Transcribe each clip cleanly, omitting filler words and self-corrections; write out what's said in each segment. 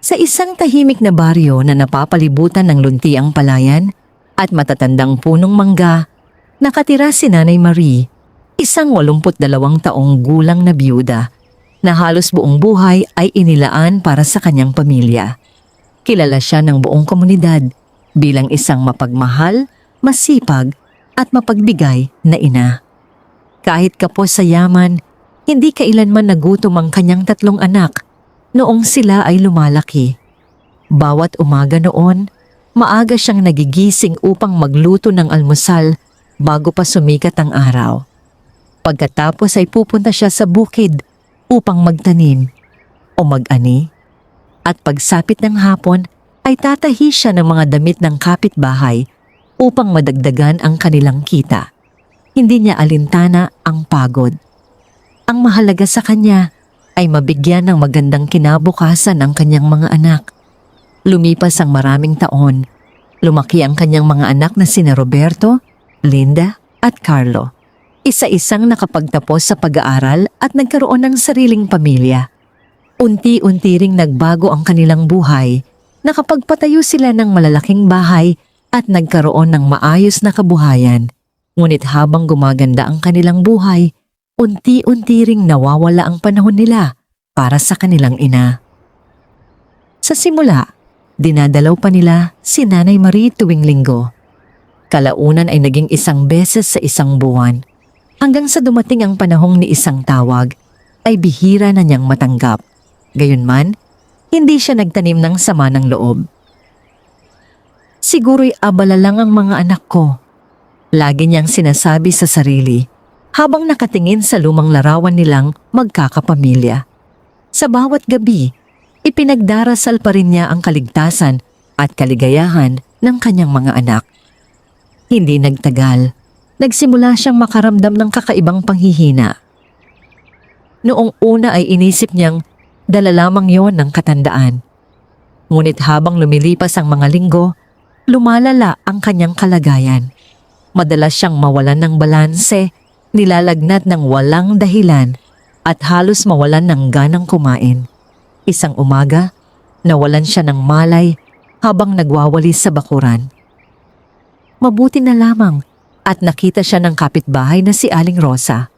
Sa isang tahimik na baryo na napapalibutan ng luntiang palayan at matatandang punong mangga, nakatira si Nanay Marie, isang 82 taong gulang na biyuda na halos buong buhay ay inilaan para sa kanyang pamilya. Kilala siya ng buong komunidad bilang isang mapagmahal, masipag at mapagbigay na ina. Kahit kapos sa yaman, hindi kailanman nagutom ang kanyang 3 anak noong sila ay lumalaki. Bawat umaga noon, maaga siyang nagigising upang magluto ng almusal bago pa sumikat ang araw. Pagkatapos ay pupunta siya sa bukid upang magtanim o mag-ani. At pagsapit ng hapon ay tatahi siya ng mga damit ng kapitbahay upang madagdagan ang kanilang kita. Hindi niya alintana ang pagod. Ang mahalaga sa kanya ay mabigyan ng magandang kinabukasan ang kanyang mga anak. Lumipas ang maraming taon. Lumaki ang kanyang mga anak na sina Roberto, Linda at Carlo. Isa-isang nakapagtapos sa pag-aaral at nagkaroon ng sariling pamilya. Unti-unti ring nagbago ang kanilang buhay. Nakapagpatayo sila ng malalaking bahay at nagkaroon ng maayos na kabuhayan. Ngunit habang gumaganda ang kanilang buhay, unti-unti ring nawawala ang panahon nila para sa kanilang ina. Sa simula, dinadalaw pa nila si Nanay Marie tuwing linggo. Kalaunan ay naging 1 beses sa isang buwan. Hanggang sa dumating ang panahong ni isang tawag, ay bihira na niyang matanggap. Gayunman, hindi siya nagtanim ng sama ng loob. Siguro'y abala lang ang mga anak ko. Lagi niyang sinasabi sa sarili habang nakatingin sa lumang larawan nilang magkakapamilya. Sa bawat gabi, ipinagdarasal pa rin niya ang kaligtasan at kaligayahan ng kanyang mga anak. Hindi nagtagal, nagsimula siyang makaramdam ng kakaibang panghihina. Noong una ay inisip niyang dala lamang yon ng katandaan. Ngunit habang lumilipas ang mga linggo, lumalala ang kanyang kalagayan. Madalas siyang mawalan ng balanse, nilalagnat ng walang dahilan at halos mawalan ng ganang kumain. Isang umaga, nawalan siya ng malay habang nagwawalis sa bakuran. Mabuti na lamang at nakita siya ng kapitbahay na si Aling Rosa.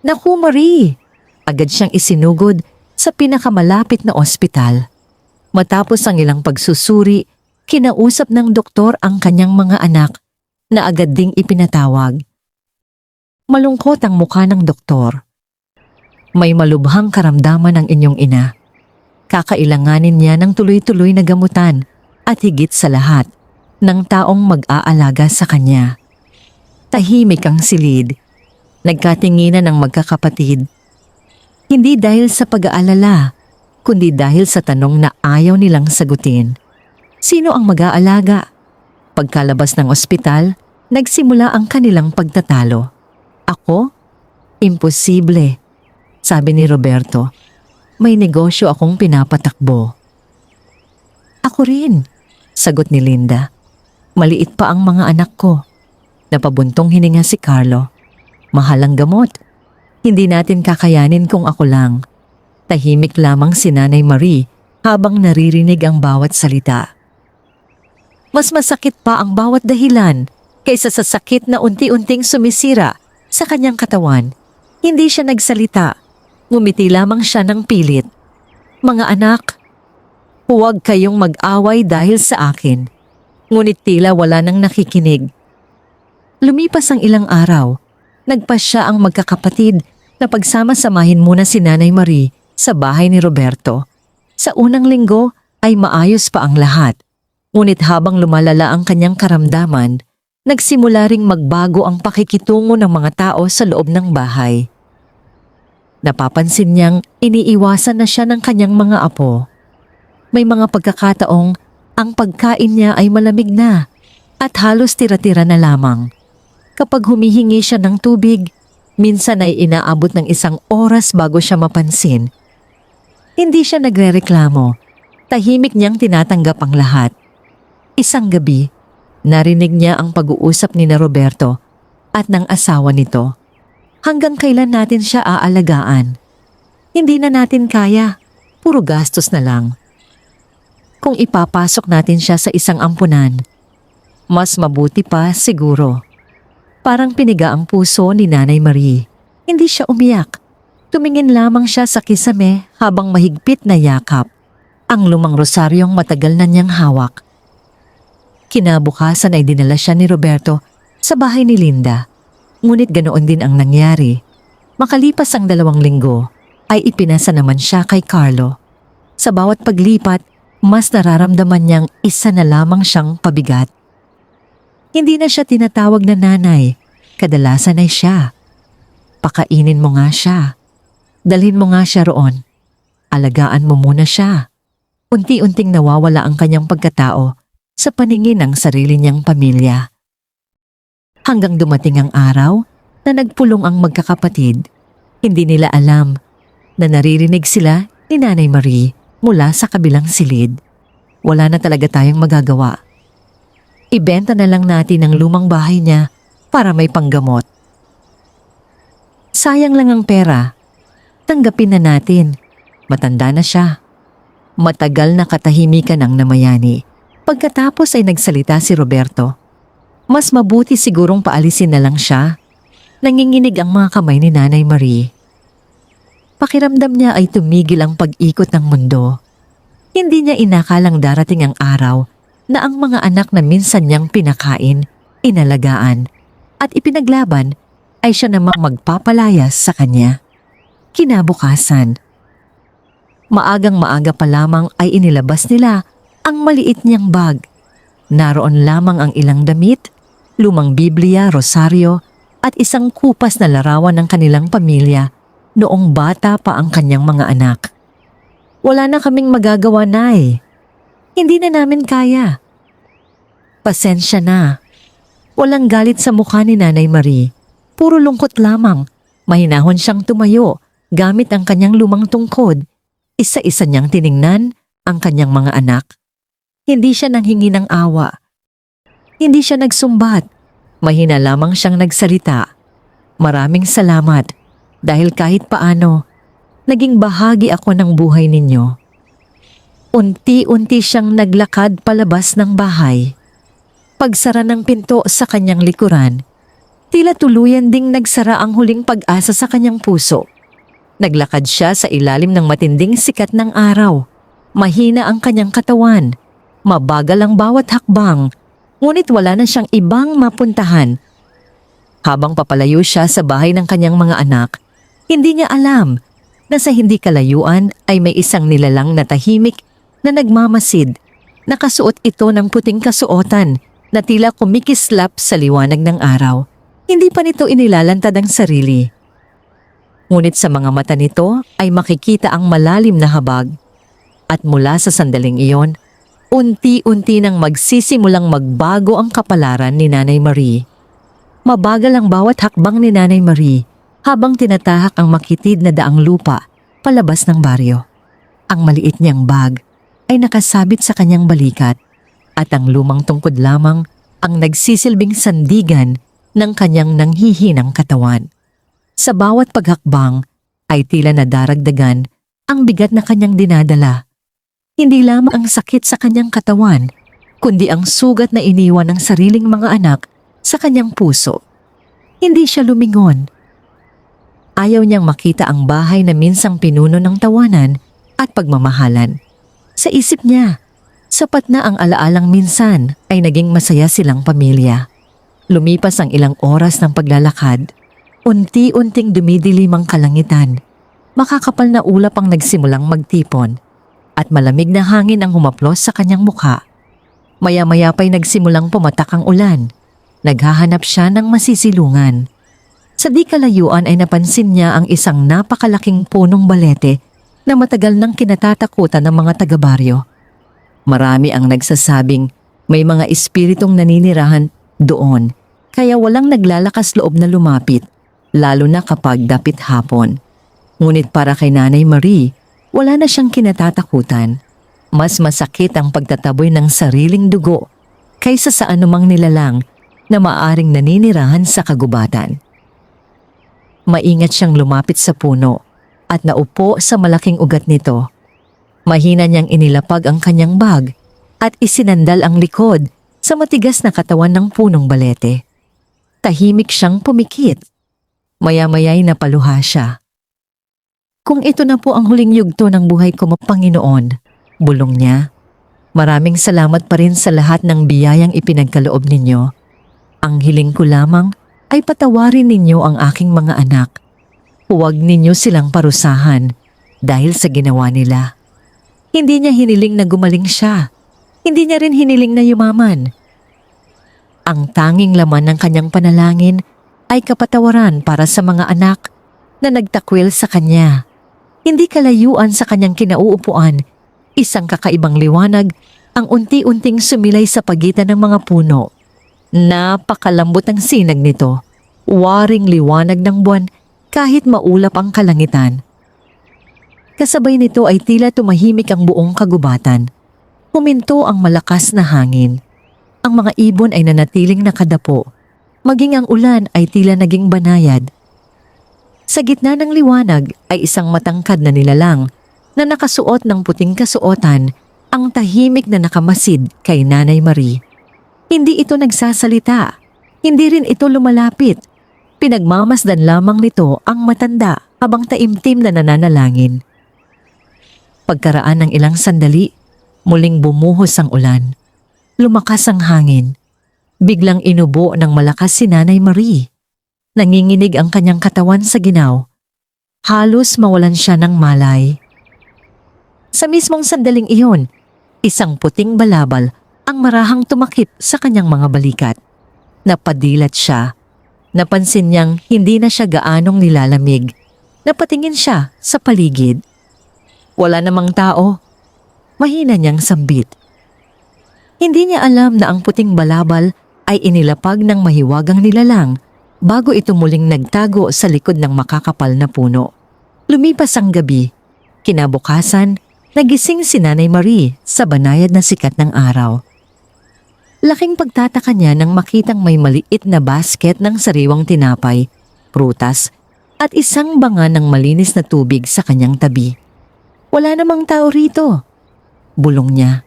"Naku, Marie!" Agad siyang isinugod sa pinakamalapit na ospital. Matapos ang ilang pagsusuri, kinausap ng doktor ang kanyang mga anak na agad ding ipinatawag. Malungkot ang mukha ng doktor. "May malubhang karamdaman ang inyong ina. Kakailanganin niya ng tuloy-tuloy na gamutan at higit sa lahat, ng taong mag-aalaga sa kanya." Tahimik ang silid. Nagkatinginan ng magkakapatid. Hindi dahil sa pag-aalala, kundi dahil sa tanong na ayaw nilang sagutin. Sino ang mag-aalaga? Pagkalabas ng ospital, nagsimula ang kanilang pagtatalo. "Ako? Imposible," sabi ni Roberto. "May negosyo akong pinapatakbo." "Ako rin," sagot ni Linda. "Maliit pa ang mga anak ko." Napabuntong hininga si Carlo. "Mahal ang gamot. Hindi natin kakayanin kung ako lang." Tahimik lamang si Nanay Marie habang naririnig ang bawat salita. Mas masakit pa ang bawat dahilan kaysa sa sakit na unti-unting sumisira sa kanyang katawan. Hindi siya nagsalita. Ngumiti lamang siya ng pilit. "Mga anak, huwag kayong mag-away dahil sa akin." Ngunit tila wala nang nakikinig. Lumipas ang ilang araw. Nagpasya ang magkakapatid na pagsama-samahin muna si Nanay Marie sa bahay ni Roberto. Sa unang linggo ay maayos pa ang lahat. Ngunit habang lumalala ang kanyang karamdaman, nagsimula ring magbago ang pakikitungo ng mga tao sa loob ng bahay. Napapansin niyang iniiwasan na siya ng kanyang mga apo. May mga pagkakataong ang pagkain niya ay malamig na at halos tira-tira na lamang. Kapag humihingi siya ng tubig, minsan ay inaabot ng 1 oras bago siya mapansin. Hindi siya nagrereklamo. Tahimik niyang tinatanggap ang lahat. Isang gabi, narinig niya ang pag-uusap ni na Roberto at ng asawa nito. "Hanggang kailan natin siya aalagaan? Hindi na natin kaya. Puro gastos na lang." kung ipapasok natin siya sa isang ampunan. Mas mabuti pa siguro. Parang piniga ang puso ni Nanay Marie. Hindi siya umiyak. Tumingin lamang siya sa kisame habang mahigpit na yakap ang lumang rosaryong matagal na niyang hawak. Kinabukasan ay dinala siya ni Roberto sa bahay ni Linda. Ngunit ganoon din ang nangyari. Makalipas ang 2 linggo ay ipinasa naman siya kay Carlo. Sa bawat paglipat, mas nararamdaman niyang isa na lamang siyang pabigat. Hindi na siya tinatawag na nanay, kadalasan ay siya. Pakainin mo nga siya. Dalhin mo nga siya roon. Alagaan mo muna siya. Unti-unting nawawala ang kanyang pagkatao sa paningin ng sarili niyang pamilya. Hanggang dumating ang araw na nagpulong ang magkakapatid, hindi nila alam na naririnig sila ni Nanay Marie mula sa kabilang silid. Wala na talaga tayong magagawa. Ibenta na lang natin ang lumang bahay niya para may panggamot. Sayang lang ang pera. Tanggapin na natin. Matanda na siya. Matagal na katahimikan ang namayani. Pagkatapos ay nagsalita si Roberto. Mas mabuti sigurong paalisin na lang siya. Nanginginig ang mga kamay ni Nanay Marie. Pakiramdam niya ay tumigil ang pag-ikot ng mundo. Hindi niya inakalang darating ang araw na ang mga anak na minsan niyang pinakain, inalagaan, at ipinaglaban ay siya namang magpapalayas sa kanya. Kinabukasan, maagang maaga pa lamang ay inilabas nila ang maliit niyang bag. Naroon lamang ang ilang damit, lumang Biblia, rosaryo, at isang kupas na larawan ng kanilang pamilya noong bata pa ang kanyang mga anak. Wala na kaming magagawa, Nay. Hindi na namin kaya. Pasensya na. Walang galit sa mukha ni Nanay Marie. Puro lungkot lamang. Mahinahon siyang tumayo gamit ang kanyang lumang tungkod. Isa-isa niyang tiningnan ang kanyang mga anak. Hindi siya nanghingi ng awa. Hindi siya nagsumbat. Mahina lamang siyang nagsalita. Maraming salamat dahil kahit paano, naging bahagi ako ng buhay ninyo. Unti-unti siyang naglakad palabas ng bahay. Pagsara ng pinto sa kanyang likuran, tila tuluyan ding nagsara ang huling pag-asa sa kanyang puso. Naglakad siya sa ilalim ng matinding sikat ng araw. Mahina ang kanyang katawan. Mabagal ang bawat hakbang, ngunit wala na siyang ibang mapuntahan. Habang papalayo siya sa bahay ng kanyang mga anak, hindi niya alam na sa hindi kalayuan ay may isang nilalang na tahimik na nagmamasid. Nakasuot ito ng puting kasuotan na tila kumikislap sa liwanag ng araw. Hindi pa nito inilalantad ang sarili. Ngunit sa mga mata nito ay makikita ang malalim na habag. At mula sa sandaling iyon, unti-unti nang magsisimulang magbago ang kapalaran ni Nanay Marie. Mabagal ang bawat hakbang ni Nanay Marie habang tinatahak ang makitid na daang lupa palabas ng baryo. Ang maliit niyang bag ay nakasabit sa kanyang balikat at ang lumang tungkod lamang ang nagsisilbing sandigan ng kanyang nanghihinang katawan. Sa bawat paghakbang ay tila nadaragdagan ang bigat na kanyang dinadala. Hindi lamang ang sakit sa kanyang katawan, kundi ang sugat na iniwan ng sariling mga anak sa kanyang puso. Hindi siya lumingon. Ayaw niyang makita ang bahay na minsang pinuno ng tawanan at pagmamahalan. Sa isip niya, sapat na ang alaalang minsan ay naging masaya silang pamilya. Lumipas ang ilang oras ng paglalakad, unti-unting dumidilim ang kalangitan. Makakapal na ulap ang nagsimulang magtipon at malamig na hangin ang humaplos sa kanyang mukha. Maya-maya pa'y nagsimulang pumatak ang ulan. Naghahanap siya ng masisilungan. Sa di kalayuan ay napansin niya ang isang napakalaking punong balete na matagal nang kinatatakutan ng mga taga-baryo. Marami ang nagsasabing may mga espiritong naninirahan doon, kaya walang naglalakas loob na lumapit, lalo na kapag dapit hapon. Ngunit para kay Nanay Marie, wala na siyang kinatatakutan. Mas masakit ang pagtataboy ng sariling dugo kaysa sa anumang nilalang na maaring naninirahan sa kagubatan. Maingat siyang lumapit sa puno at naupo sa malaking ugat nito. Mahina niyang inilapag ang kanyang bag at isinandal ang likod sa matigas na katawan ng punong balete. Tahimik siyang pumikit. Maya-maya'y napaluha siya. Kung ito na po ang huling yugto ng buhay ko, Panginoon, bulong niya. Maraming salamat pa rin sa lahat ng biyayang ipinagkaloob ninyo. Ang hiling ko lamang ay patawarin ninyo ang aking mga anak. Huwag ninyo silang parusahan dahil sa ginawa nila. Hindi niya hiniling na gumaling siya. Hindi niya rin hiniling na yumaman. Ang tanging laman ng kanyang panalangin ay kapatawaran para sa mga anak na nagtakwil sa kanya. Hindi kalayuan sa kanyang kinauupuan, isang kakaibang liwanag ang unti-unting sumilay sa pagitan ng mga puno. Napakalambot ang sinag nito, waring liwanag ng buwan kahit maulap ang kalangitan. Kasabay nito ay tila tumahimik ang buong kagubatan. Huminto ang malakas na hangin. Ang mga ibon ay nanatiling nakadapo. Maging ang ulan ay tila naging banayad. Sa gitna ng liwanag ay isang matangkad na nilalang na nakasuot ng puting kasuotan ang tahimik na nakamasid kay Nanay Marie. Hindi ito nagsasalita. Hindi rin ito lumalapit. Pinagmamasdan lamang nito ang matanda habang taimtim na nananalangin. Pagkaraan ng ilang sandali, muling bumuhos ang ulan. Lumakas ang hangin. Biglang inubo ng malakas si Nanay Marie. Nanginginig ang kanyang katawan sa ginaw. Halos mawalan siya ng malay. Sa mismong sandaling iyon, isang puting balabal ang marahang tumakip sa kanyang mga balikat. Napadilat siya. Napansin niyang hindi na siya gaanong nilalamig. Napatingin siya sa paligid. Wala namang tao. Mahina niyang sambit. Hindi niya alam na ang puting balabal ay inilapag ng mahiwagang nilalang bago ito muling nagtago sa likod ng makakapal na puno. Lumipas ang gabi. Kinabukasan, nagising si Nanay Marie sa banayad na sikat ng araw. Laking pagtataka niya nang makitang may maliit na basket ng sariwang tinapay, prutas, at isang banga ng malinis na tubig sa kanyang tabi. Wala namang tao rito. Bulong niya.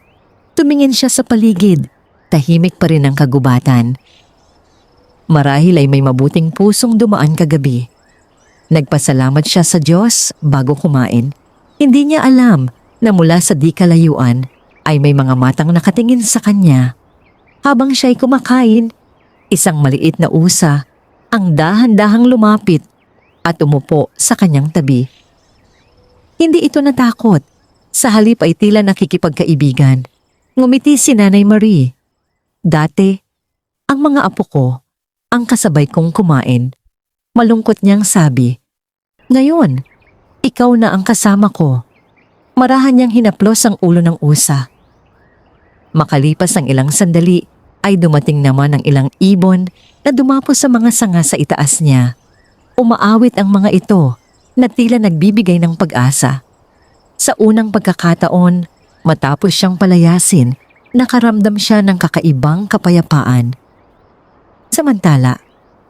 Tumingin siya sa paligid. Tahimik pa rin ang kagubatan. Marahil ay may mabuting pusong dumaan kagabi. Nagpasalamat siya sa Diyos bago kumain. Hindi niya alam na mula sa di kalayuan ay may mga matang nakatingin sa kanya. Habang siya'y kumakain, isang maliit na usa ang dahan-dahang lumapit at umupo sa kanyang tabi. Hindi ito natakot. Sa halip ay tila nakikipagkaibigan. Ngumiti si Nanay Marie. Dati, ang mga apo ko, ang kasabay kong kumain. Malungkot niyang sabi. Ngayon, ikaw na ang kasama ko. Marahan niyang hinaplos ang ulo ng usa. Makalipas ang ilang sandali, ay dumating naman ang ilang ibon na dumapo sa mga sanga sa itaas niya. Umaawit ang mga ito na tila nagbibigay ng pag-asa. Sa unang pagkakataon, matapos siyang palayasin, nakaramdam siya ng kakaibang kapayapaan. Samantala,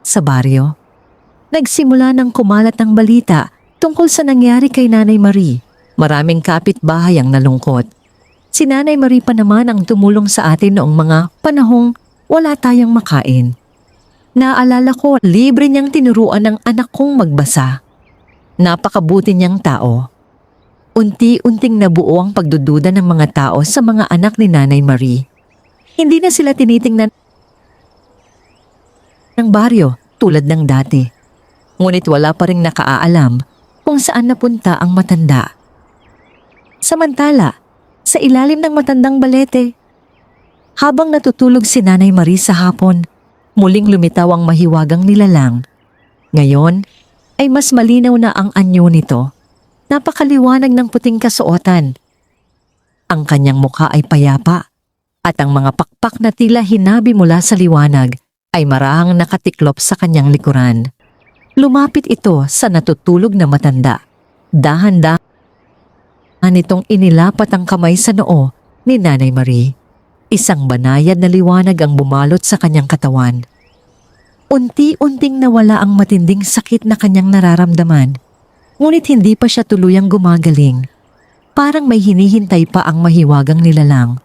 sa baryo, nagsimula ng kumalat ng balita tungkol sa nangyari kay Nanay Marie. Maraming kapitbahay ang nalungkot. Si Nanay Marie pa naman ang tumulong sa atin noong mga panahong wala tayong makain. Naalala ko, libre niyang tinuruan ng anak kong magbasa. Napakabuti niyang tao. Unti-unting nabuo ang pagdududa ng mga tao sa mga anak ni Nanay Marie. Hindi na sila tinitingnan ng baryo tulad ng dati. Ngunit wala pa ring nakaaalam kung saan napunta ang matanda. Samantala, sa ilalim ng matandang balete, habang natutulog si Nanay Marie sa hapon, muling lumitaw ang mahiwagang nilalang. Ngayon, ay mas malinaw na ang anyo nito. Napakaliwanag ng puting kasuotan. Ang kanyang mukha ay payapa at ang mga pakpak na tila hinabi mula sa liwanag ay marahang nakatiklop sa kanyang likuran. Lumapit ito sa natutulog na matanda. Dahan-dahan nitong inilapat ang kamay sa noo ni Nanay Marie. Isang banayad na liwanag ang bumalot sa kanyang katawan. Unti-unting nawala ang matinding sakit na kanyang nararamdaman. Ngunit hindi pa siya tuluyang gumagaling. parang may hinihintay pa ang mahiwagang nilalang.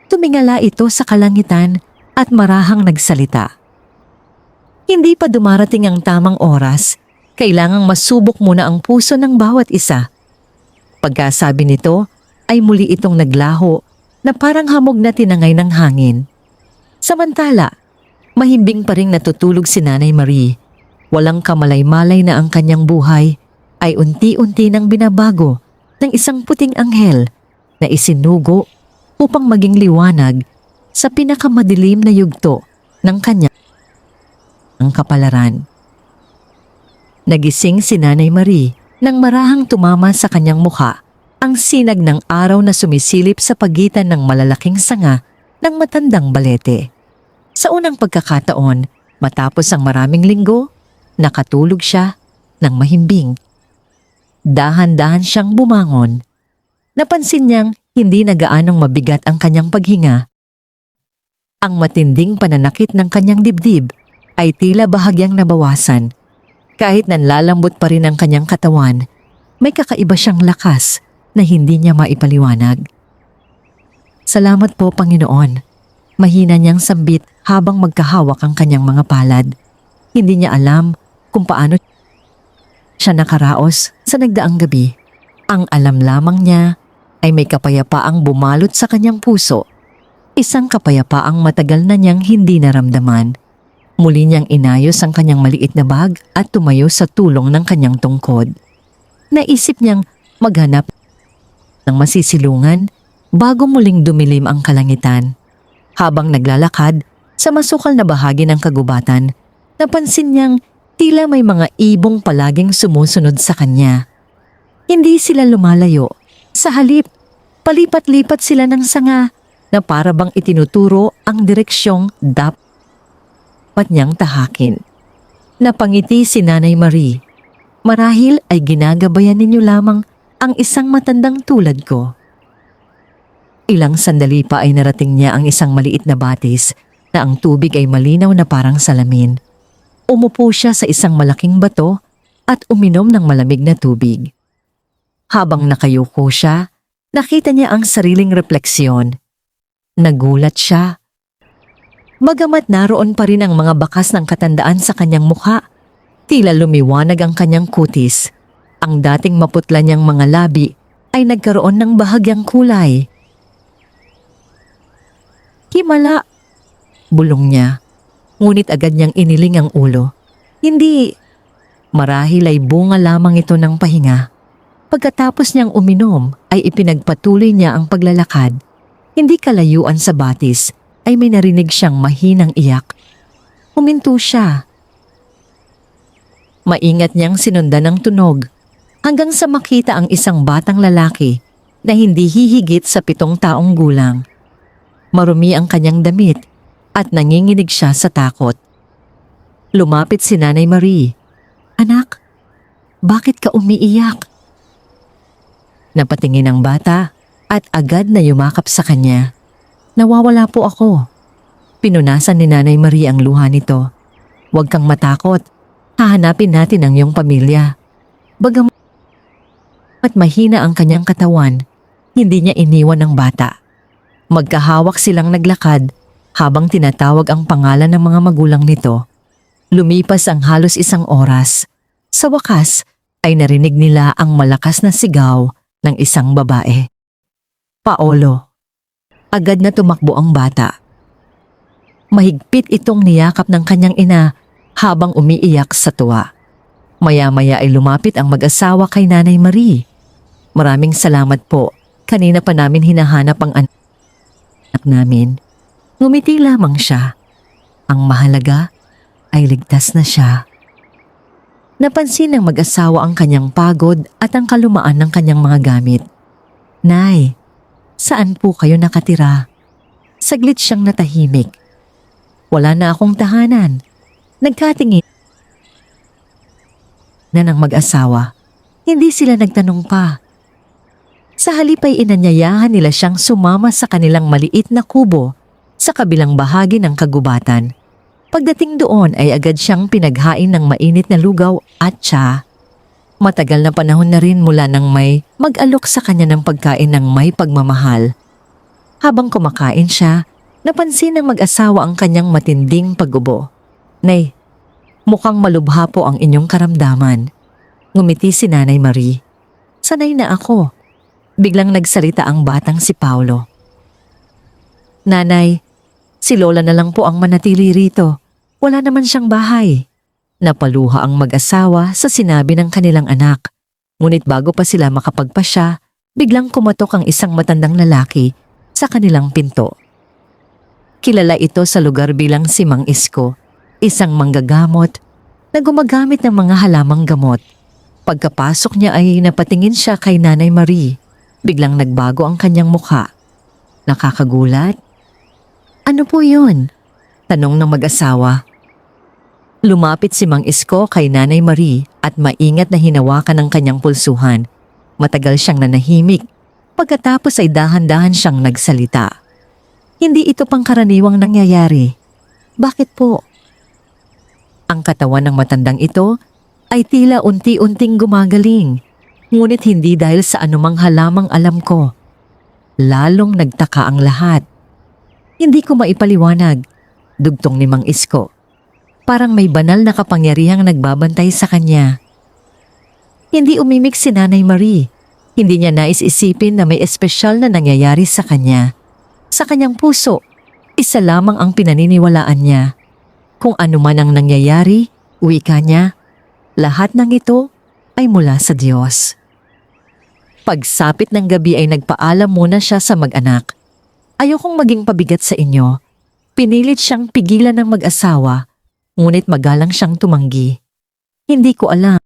Tumingala ito sa kalangitan at marahang nagsalita. Hindi pa dumarating ang tamang oras, kailangang masubok muna ang puso ng bawat isa. Pagkasabi nito ay muli itong naglaho na parang hamog na tinangay ng hangin. Samantala, mahimbing pa ring natutulog si Nanay Marie. Walang kamalay-malay na ang kanyang buhay ay unti-unti nang binabago ng isang puting anghel na isinugo upang maging liwanag sa pinakamadilim na yugto ng kanyang kapalaran. Nagising si Nanay Marie nang marahang tumama sa kanyang mukha ang sinag ng araw na sumisilip sa pagitan ng malalaking sanga ng matandang balete. Sa unang pagkakataon, matapos ang maraming linggo, nakatulog siya ng mahimbing. Dahan-dahan siyang bumangon. Napansin niyang hindi na gaanong mabigat ang kanyang paghinga. Ang matinding pananakit ng kanyang dibdib ay tila bahagyang nabawasan. Kahit nanlalambot pa rin ang kanyang katawan, may kakaiba siyang lakas na hindi niya maipaliwanag. Salamat po, Panginoon. Mahina niyang sambit habang magkahawak ang kanyang mga palad. Hindi niya alam kung paano siya nakaraos sa nagdaang gabi. Ang alam lamang niya ay may kapayapaang bumalot sa kanyang puso. Isang kapayapaang matagal na niyang hindi naramdaman. Muli niyang inayos ang kanyang maliit na bag at tumayo sa tulong ng kanyang tungkod. Naisip niyang maghanap ng masisilungan bago muling dumilim ang kalangitan. Habang naglalakad sa masukal na bahagi ng kagubatan, napansin niyang tila may mga ibong palaging sumusunod sa kanya. Hindi sila lumalayo. Sa halip, palipat-lipat sila ng sanga na para bang itinuturo ang direksyong dapat niyang tahakin. Napangiti si Nanay Marie. Marahil ay ginagabayan ninyo lamang ang isang matandang tulad ko. Ilang sandali pa ay narating niya ang isang maliit na batis na ang tubig ay malinaw na parang salamin. Umupo siya sa isang malaking bato at uminom ng malamig na tubig. Habang nakayuko siya, nakita niya ang sariling refleksyon. Nagulat siya. Bagamat naroon pa rin ang mga bakas ng katandaan sa kanyang mukha, tila lumiwanag ang kanyang kutis. Ang dating maputla niyang mga labi ay nagkaroon ng bahagyang kulay. Himala, bulong niya. Ngunit agad niyang iniling ang ulo. Hindi, marahil ay bunga lamang ito ng pahinga. Pagkatapos niyang uminom ay ipinagpatuloy niya ang paglalakad. Hindi kalayuan sa batis ay may narinig siyang mahinang iyak. Huminto siya. Maingat niyang sinundan ng tunog hanggang sa makita ang isang batang lalaki na hindi hihigit sa 7 taong gulang. Marumi ang kanyang damit at nanginginig siya sa takot. Lumapit si Nanay Marie. Anak, bakit ka umiiyak? Napatingin ang bata at agad na yumakap sa kanya. Nawawala po ako. Pinunasan ni Nanay Marie ang luha nito. Huwag kang matakot. Hahanapin natin ang iyong pamilya. Bagamat mahina ang kanyang katawan, hindi niya iniwan ang bata. Magkahawak silang naglakad habang tinatawag ang pangalan ng mga magulang nito. Lumipas ang halos 1 oras. Sa wakas ay narinig nila ang malakas na sigaw ng isang babae. Paolo. Agad na tumakbo ang bata. Mahigpit itong niyakap ng kanyang ina habang umiiyak sa tuwa. Maya-maya ay lumapit ang mag-asawa kay Nanay Marie. Maraming salamat po. Kanina pa namin hinahanap ang anak namin. Ngumiti lamang siya. Ang mahalaga ay ligtas na siya. Napansin ng mag-asawa ang kanyang pagod at ang kalumaan ng kanyang mga gamit. Nay, saan po kayo nakatira? Saglit siyang natahimik. Wala na akong tahanan. Nagkatingin na ng mag-asawa. Hindi sila nagtanong pa. Sa halip ay inanyayahan nila siyang sumama sa kanilang maliit na kubo sa kabilang bahagi ng kagubatan. Pagdating doon ay agad siyang pinaghain ng mainit na lugaw at tsa. Matagal na panahon na rin mula nang may mag-alok sa kanya ng pagkain ng may pagmamahal. Habang kumakain siya, napansin ng mag-asawa ang kanyang matinding pag-ubo. "Nay, mukhang malubha po ang inyong karamdaman." Ngumiti si Nanay Marie. "Sanay na ako." Biglang nagsalita ang batang si Paulo. "Nanay, si Lola na lang po ang manatili rito. Wala naman siyang bahay." Napaluha ang mag-asawa sa sinabi ng kanilang anak. Ngunit bago pa sila makapagpasya, biglang kumatok ang isang matandang lalaki sa kanilang pinto. Kilala ito sa lugar bilang si Mang Isko, isang manggagamot na gumagamit ng mga halamang gamot. Pagkapasok niya ay napatingin siya kay Nanay Marie. Biglang nagbago ang kanyang mukha. Nakakagulat. "Ano po yun?" tanong ng mag-asawa. Lumapit si Mang Isko kay Nanay Marie at maingat na hinawakan ang kanyang pulsuhan. Matagal siyang nanahimik. Pagkatapos ay dahan-dahan siyang nagsalita. "Hindi ito pangkaraniwang nangyayari." "Bakit po?" Ang katawan ng matandang ito ay tila unti-unting gumagaling. Ngunit hindi dahil sa anumang halamang alam ko. Lalong nagtaka ang lahat. "Hindi ko maipaliwanag," dugtong ni Mang Isko. Parang may banal na kapangyarihang nagbabantay sa kanya. Hindi umimik si Nanay Marie. Hindi niya nais isipin na may espesyal na nangyayari sa kanya. Sa kanyang puso, isa lamang ang pinaniniwalaan niya. Kung ano man ang nangyayari, wika niya, lahat ng ito ay mula sa Diyos. Pagsapit ng gabi ay nagpaalam muna siya sa mag-anak. "Ayokong maging pabigat sa inyo." Pinilit siyang pigilan ng mag-asawa, ngunit magalang siyang tumanggi. "Hindi ko alam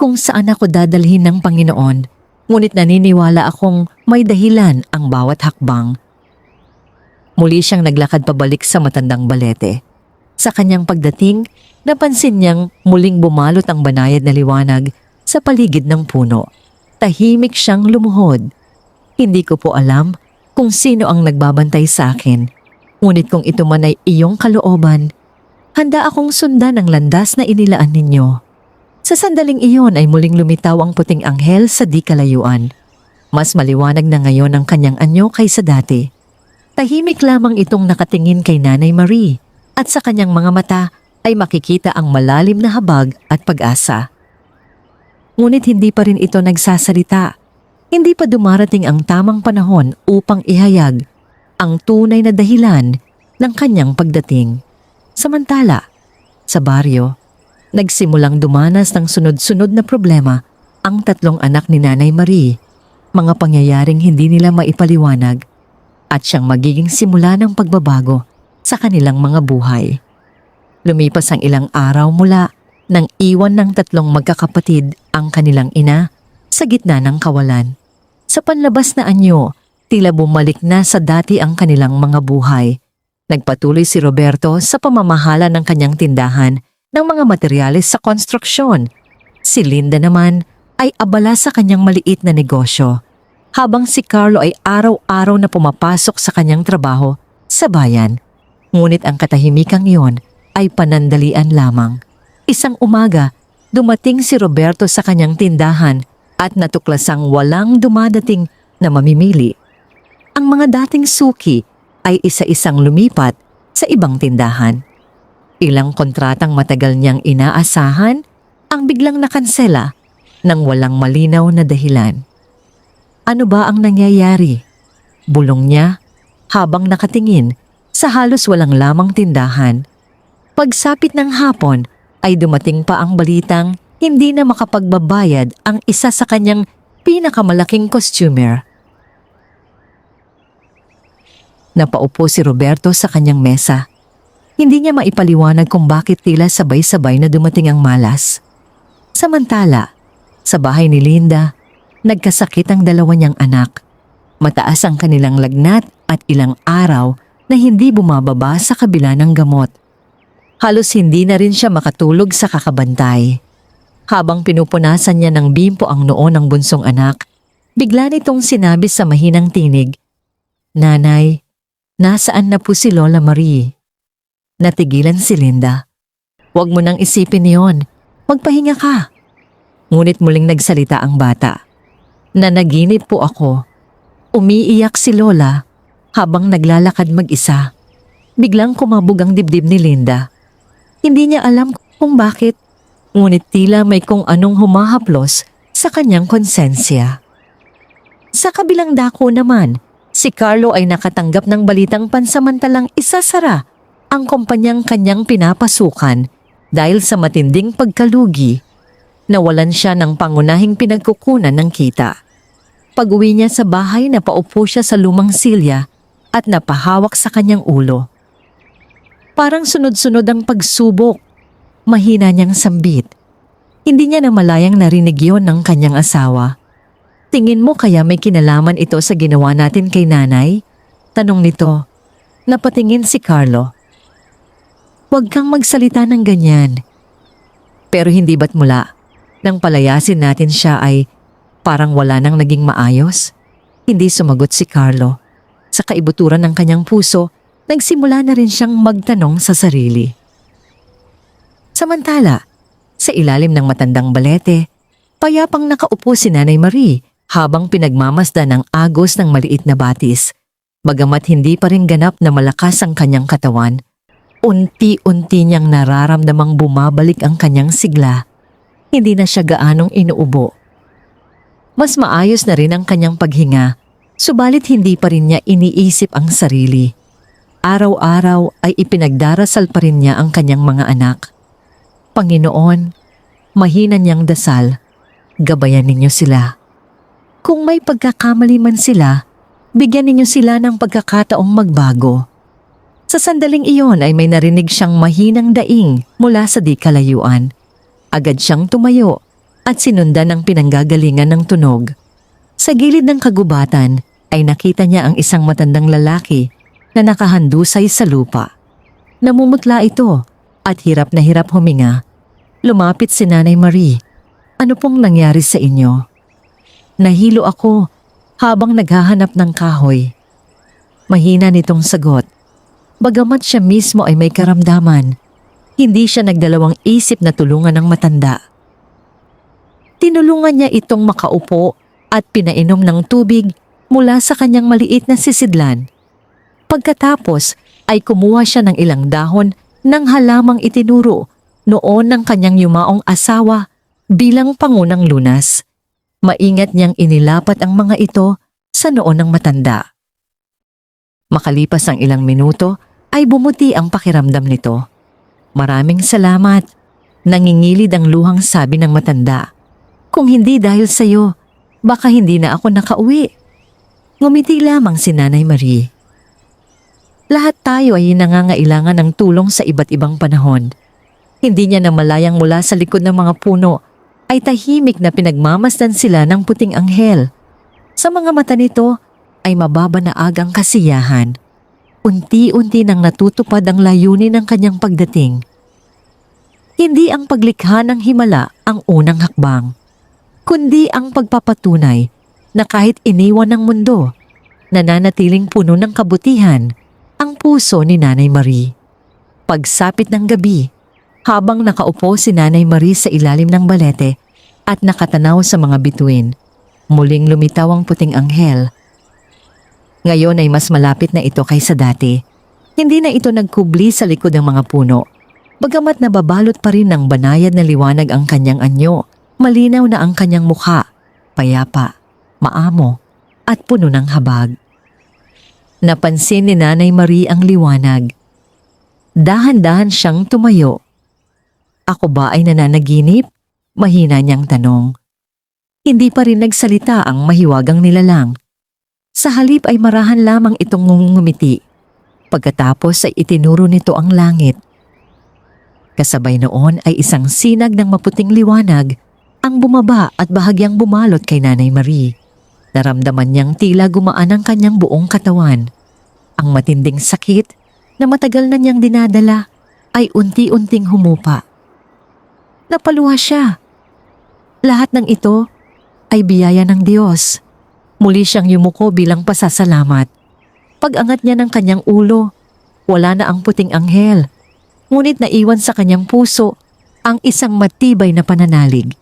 kung saan ako dadalhin ng Panginoon, ngunit naniniwala akong may dahilan ang bawat hakbang." Muli siyang naglakad pabalik sa matandang balete. Sa kanyang pagdating, napansin niyang muling bumalot ang banayad na liwanag sa paligid ng puno. Tahimik siyang lumuhod. "Hindi ko po alam kung sino ang nagbabantay sa akin, ngunit kung ito man ay iyong kalooban, handa akong sundan ang landas na inilaan ninyo." Sa sandaling iyon ay muling lumitaw ang puting anghel sa di kalayuan. Mas maliwanag na ngayon ang kanyang anyo kaysa dati. Tahimik lamang itong nakatingin kay Nanay Marie at sa kanyang mga mata ay makikita ang malalim na habag at pag-asa. Ngunit hindi pa rin ito nagsasalita. Hindi pa dumarating ang tamang panahon upang ihayag ang tunay na dahilan ng kanyang pagdating. Samantala, sa baryo, nagsimulang dumanas ng sunod-sunod na problema ang tatlong anak ni Nanay Marie, mga pangyayaring hindi nila maipaliwanag at siyang magiging simula ng pagbabago sa kanilang mga buhay. Lumipas ang ilang araw mula nang iwan ng tatlong magkakapatid ang kanilang ina sa gitna ng kawalan. Sa panlabas na anyo, tila bumalik na sa dati ang kanilang mga buhay. Nagpatuloy si Roberto sa pamamahala ng kanyang tindahan ng mga materyales sa konstruksyon. Si Linda naman ay abala sa kanyang maliit na negosyo, habang si Carlo ay araw-araw na pumapasok sa kanyang trabaho sa bayan. Ngunit ang katahimikang iyon ay panandalian lamang. Isang umaga, dumating si Roberto sa kanyang tindahan at natuklasang walang dumadating na mamimili. Ang mga dating suki ay isa-isang lumipat sa ibang tindahan. Ilang kontratang matagal niyang inaasahan ang biglang nakansela ng walang malinaw na dahilan. Ano ba ang nangyayari? Bulong niya habang nakatingin sa halos walang lamang tindahan. Pagsapit ng hapon ay dumating pa ang balitang hindi na makapagbabayad ang isa sa kanyang pinakamalaking customer. Napaupo si Roberto sa kanyang mesa. Hindi niya maipaliwanag kung bakit tila sabay-sabay na dumating ang malas. Samantala, sa bahay ni Linda, nagkasakit ang dalawa niyang anak. Mataas ang kanilang lagnat at ilang araw na hindi bumababa sa kabila ng gamot. Halos hindi na rin siya makatulog sa kakabantay. Habang pinupunasan niya ng bimpo ang noo ng bunsong anak, bigla nitong sinabi sa mahinang tinig, "Nanay, nasaan na po si Lola Marie?" Natigilan si Linda. "Huwag mo nang isipin yon. Magpahinga ka." Ngunit muling nagsalita ang bata. Nanaginip po ako. Umiiyak si Lola habang naglalakad mag-isa. Biglang kumabog ang dibdib ni Linda. Hindi niya alam kung bakit, ngunit tila may kung anong humahaplos sa kanyang konsensya. Sa kabilang dako naman, si Carlo ay nakatanggap ng balitang pansamantalang isasara ang kumpanyang kanyang pinapasukan dahil sa matinding pagkalugi. Nawalan siya ng pangunahing pinagkukunan ng kita. Pag-uwi niya sa bahay, napaupo siya sa lumang silya at napahawak sa kanyang ulo. Parang sunod-sunod ang pagsubok. Mahina niyang sambit. Hindi niya namalayang narinig yon ng kanyang asawa. Tingin mo kaya may kinalaman ito sa ginawa natin kay nanay? Tanong nito. Napatingin si Carlo. Huwag kang magsalita ng ganyan. Pero hindi ba't mula nang palayasin natin siya ay parang wala nang naging maayos? Hindi sumagot si Carlo. Sa kaibuturan ng kanyang puso, nagsimula na rin siyang magtanong sa sarili. Samantala, sa ilalim ng matandang balete, payapang nakaupo si Nanay Marie habang pinagmamasdan ng agos ng maliit na batis. Bagamat hindi pa rin ganap na malakas ang kanyang katawan, unti-unti niyang nararamdamang bumabalik ang kanyang sigla. Hindi na siya gaanong inuubo. Mas maayos na rin ang kanyang paghinga, subalit hindi pa rin niya iniisip ang sarili. Araw-araw ay ipinagdarasal pa rin niya ang kanyang mga anak. Panginoon, mahina niyang dasal, gabayan ninyo sila. Kung may pagkakamali man sila, bigyan ninyo sila ng pagkakataong magbago. Sa sandaling iyon ay may narinig siyang mahinang daing mula sa di kalayuan. Agad siyang tumayo at sinundan ng pinanggagalingan ng tunog. Sa gilid ng kagubatan ay nakita niya ang isang matandang lalaki na nakahandusay sa lupa. Namumutla ito at hirap na hirap huminga. Lumapit si Nanay Marie. Ano pong nangyari sa inyo? Nahilo ako habang naghahanap ng kahoy. Mahina nitong sagot. Bagamat siya mismo ay may karamdaman, hindi siya nagdalawang isip na tulungan ng matanda. Tinulungan niya itong makaupo at pinainom ng tubig mula sa kanyang maliit na sisidlan. Pagkatapos ay kumuha siya ng ilang dahon ng halamang itinuro noon ng kanyang yumaong asawa bilang pangunang lunas. Maingat niyang inilapat ang mga ito sa noo ng matanda. Makalipas ang ilang minuto ay bumuti ang pakiramdam nito. Maraming salamat. Nangingilid ang luhang sabi ng matanda. Kung hindi dahil sa iyo, baka hindi na ako nakauwi. Ngumiti lamang si Nanay Marie. Lahat tayo ay nangangailangan ng tulong sa iba't ibang panahon. Hindi niya namalayang mula sa likod ng mga puno ay tahimik na pinagmamasdan sila ng puting anghel. Sa mga mata nito ay mababa na agang kasiyahan. Unti-unti nang natutupad ang layunin ng kanyang pagdating. Hindi ang paglikha ng himala ang unang hakbang, kundi ang pagpapatunay na kahit iniwan ng mundo, nananatiling puno ng kabutihan ang puso ni Nanay Marie. Pagsapit ng gabi, habang nakaupo si Nanay Marie sa ilalim ng balete at nakatanaw sa mga bituin, muling lumitaw ang puting anghel. Ngayon ay mas malapit na ito kaysa dati. Hindi na ito nagkubli sa likod ng mga puno. Bagamat nababalot pa rin ng banayad na liwanag ang kanyang anyo, malinaw na ang kanyang mukha, payapa, maamo, at puno ng habag. Napansin ni Nanay Marie ang liwanag. Dahan-dahan siyang tumayo. Ako ba ay nananaginip? Mahina niyang tanong. Hindi pa rin nagsalita ang mahiwagang nilalang. Sa halip ay marahan lamang itong ngumiti. Pagkatapos ay itinuro nito ang langit. Kasabay noon ay isang sinag ng maputing liwanag ang bumaba at bahagyang bumalot kay Nanay Marie. Naramdaman niyang tila gumaan ang kanyang buong katawan. Ang matinding sakit na matagal na niyang dinadala ay unti-unting humupa. Napaluha siya. Lahat ng ito ay biyaya ng Diyos. Muli siyang yumuko bilang pasasalamat. Pag-angat niya ng kanyang ulo, wala na ang puting anghel. Ngunit naiwan sa kanyang puso ang isang matibay na pananalig.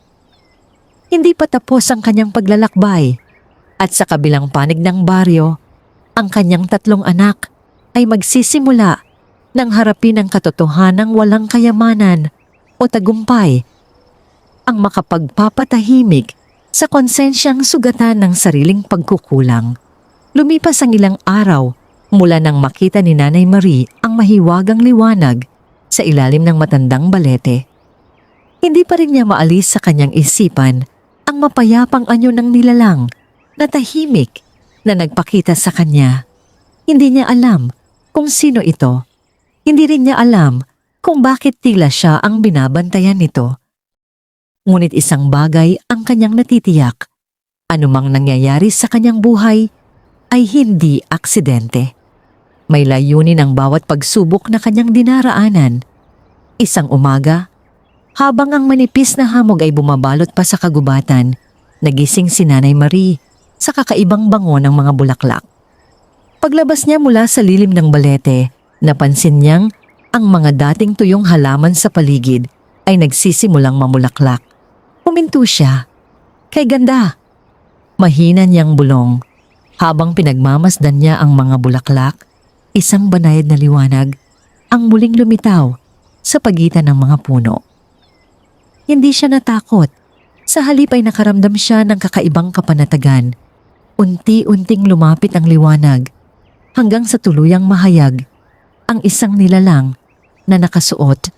Hindi pa tapos ang kanyang paglalakbay at sa kabilang panig ng baryo, ang kanyang 3 anak ay magsisimula ng harapin ang katotohanang walang kayamanan o tagumpay, ang makapagpapatahimik sa konsensyang sugatan ng sariling pagkukulang. Lumipas ang ilang araw mula nang makita ni Nanay Marie ang mahiwagang liwanag sa ilalim ng matandang balete. Hindi pa rin niya maalis sa kanyang isipan ang mapayapang anyo ng nilalang na tahimik na nagpakita sa kanya. Hindi niya alam kung sino ito. Hindi rin niya alam kung bakit tila siya ang binabantayan nito. Ngunit isang bagay ang kanyang natitiyak. Anumang nangyayari sa kanyang buhay ay hindi aksidente. May layunin ang bawat pagsubok na kanyang dinaraanan. Isang umaga, habang ang manipis na hamog ay bumabalot pa sa kagubatan, nagising si Nanay Marie sa kakaibang bango ng mga bulaklak. Paglabas niya mula sa lilim ng balete, napansin niyang ang mga dating tuyong halaman sa paligid ay nagsisimulang mamulaklak. Huminto siya. Kay ganda! Mahina niyang bulong. Habang pinagmamasdan niya ang mga bulaklak, isang banayad na liwanag ang muling lumitaw sa pagitan ng mga puno. Hindi siya natakot. Sa halip ay nakaramdam siya ng kakaibang kapanatagan. Unti-unting lumapit ang liwanag hanggang sa tuluyang mahayag ang isang nilalang na nakasuot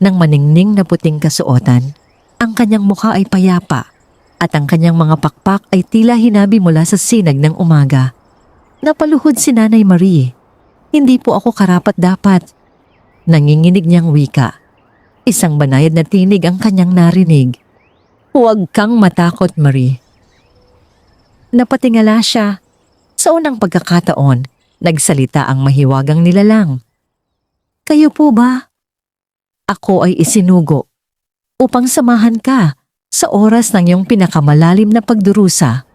ng maningning na puting kasuotan. Ang kanyang mukha ay payapa at ang kanyang mga pakpak ay tila hinabi mula sa sinag ng umaga. Napaluhod si Nanay Marie. Hindi po ako karapat-dapat. Nanginginig niyang wika. Isang banayad na tinig ang kanyang narinig. Huwag kang matakot, Marie. Napatingala siya. Sa unang pagkakataon, nagsalita ang mahiwagang nilalang. Kayo po ba? Ako ay isinugo upang samahan ka sa oras ng iyong pinakamalalim na pagdurusa.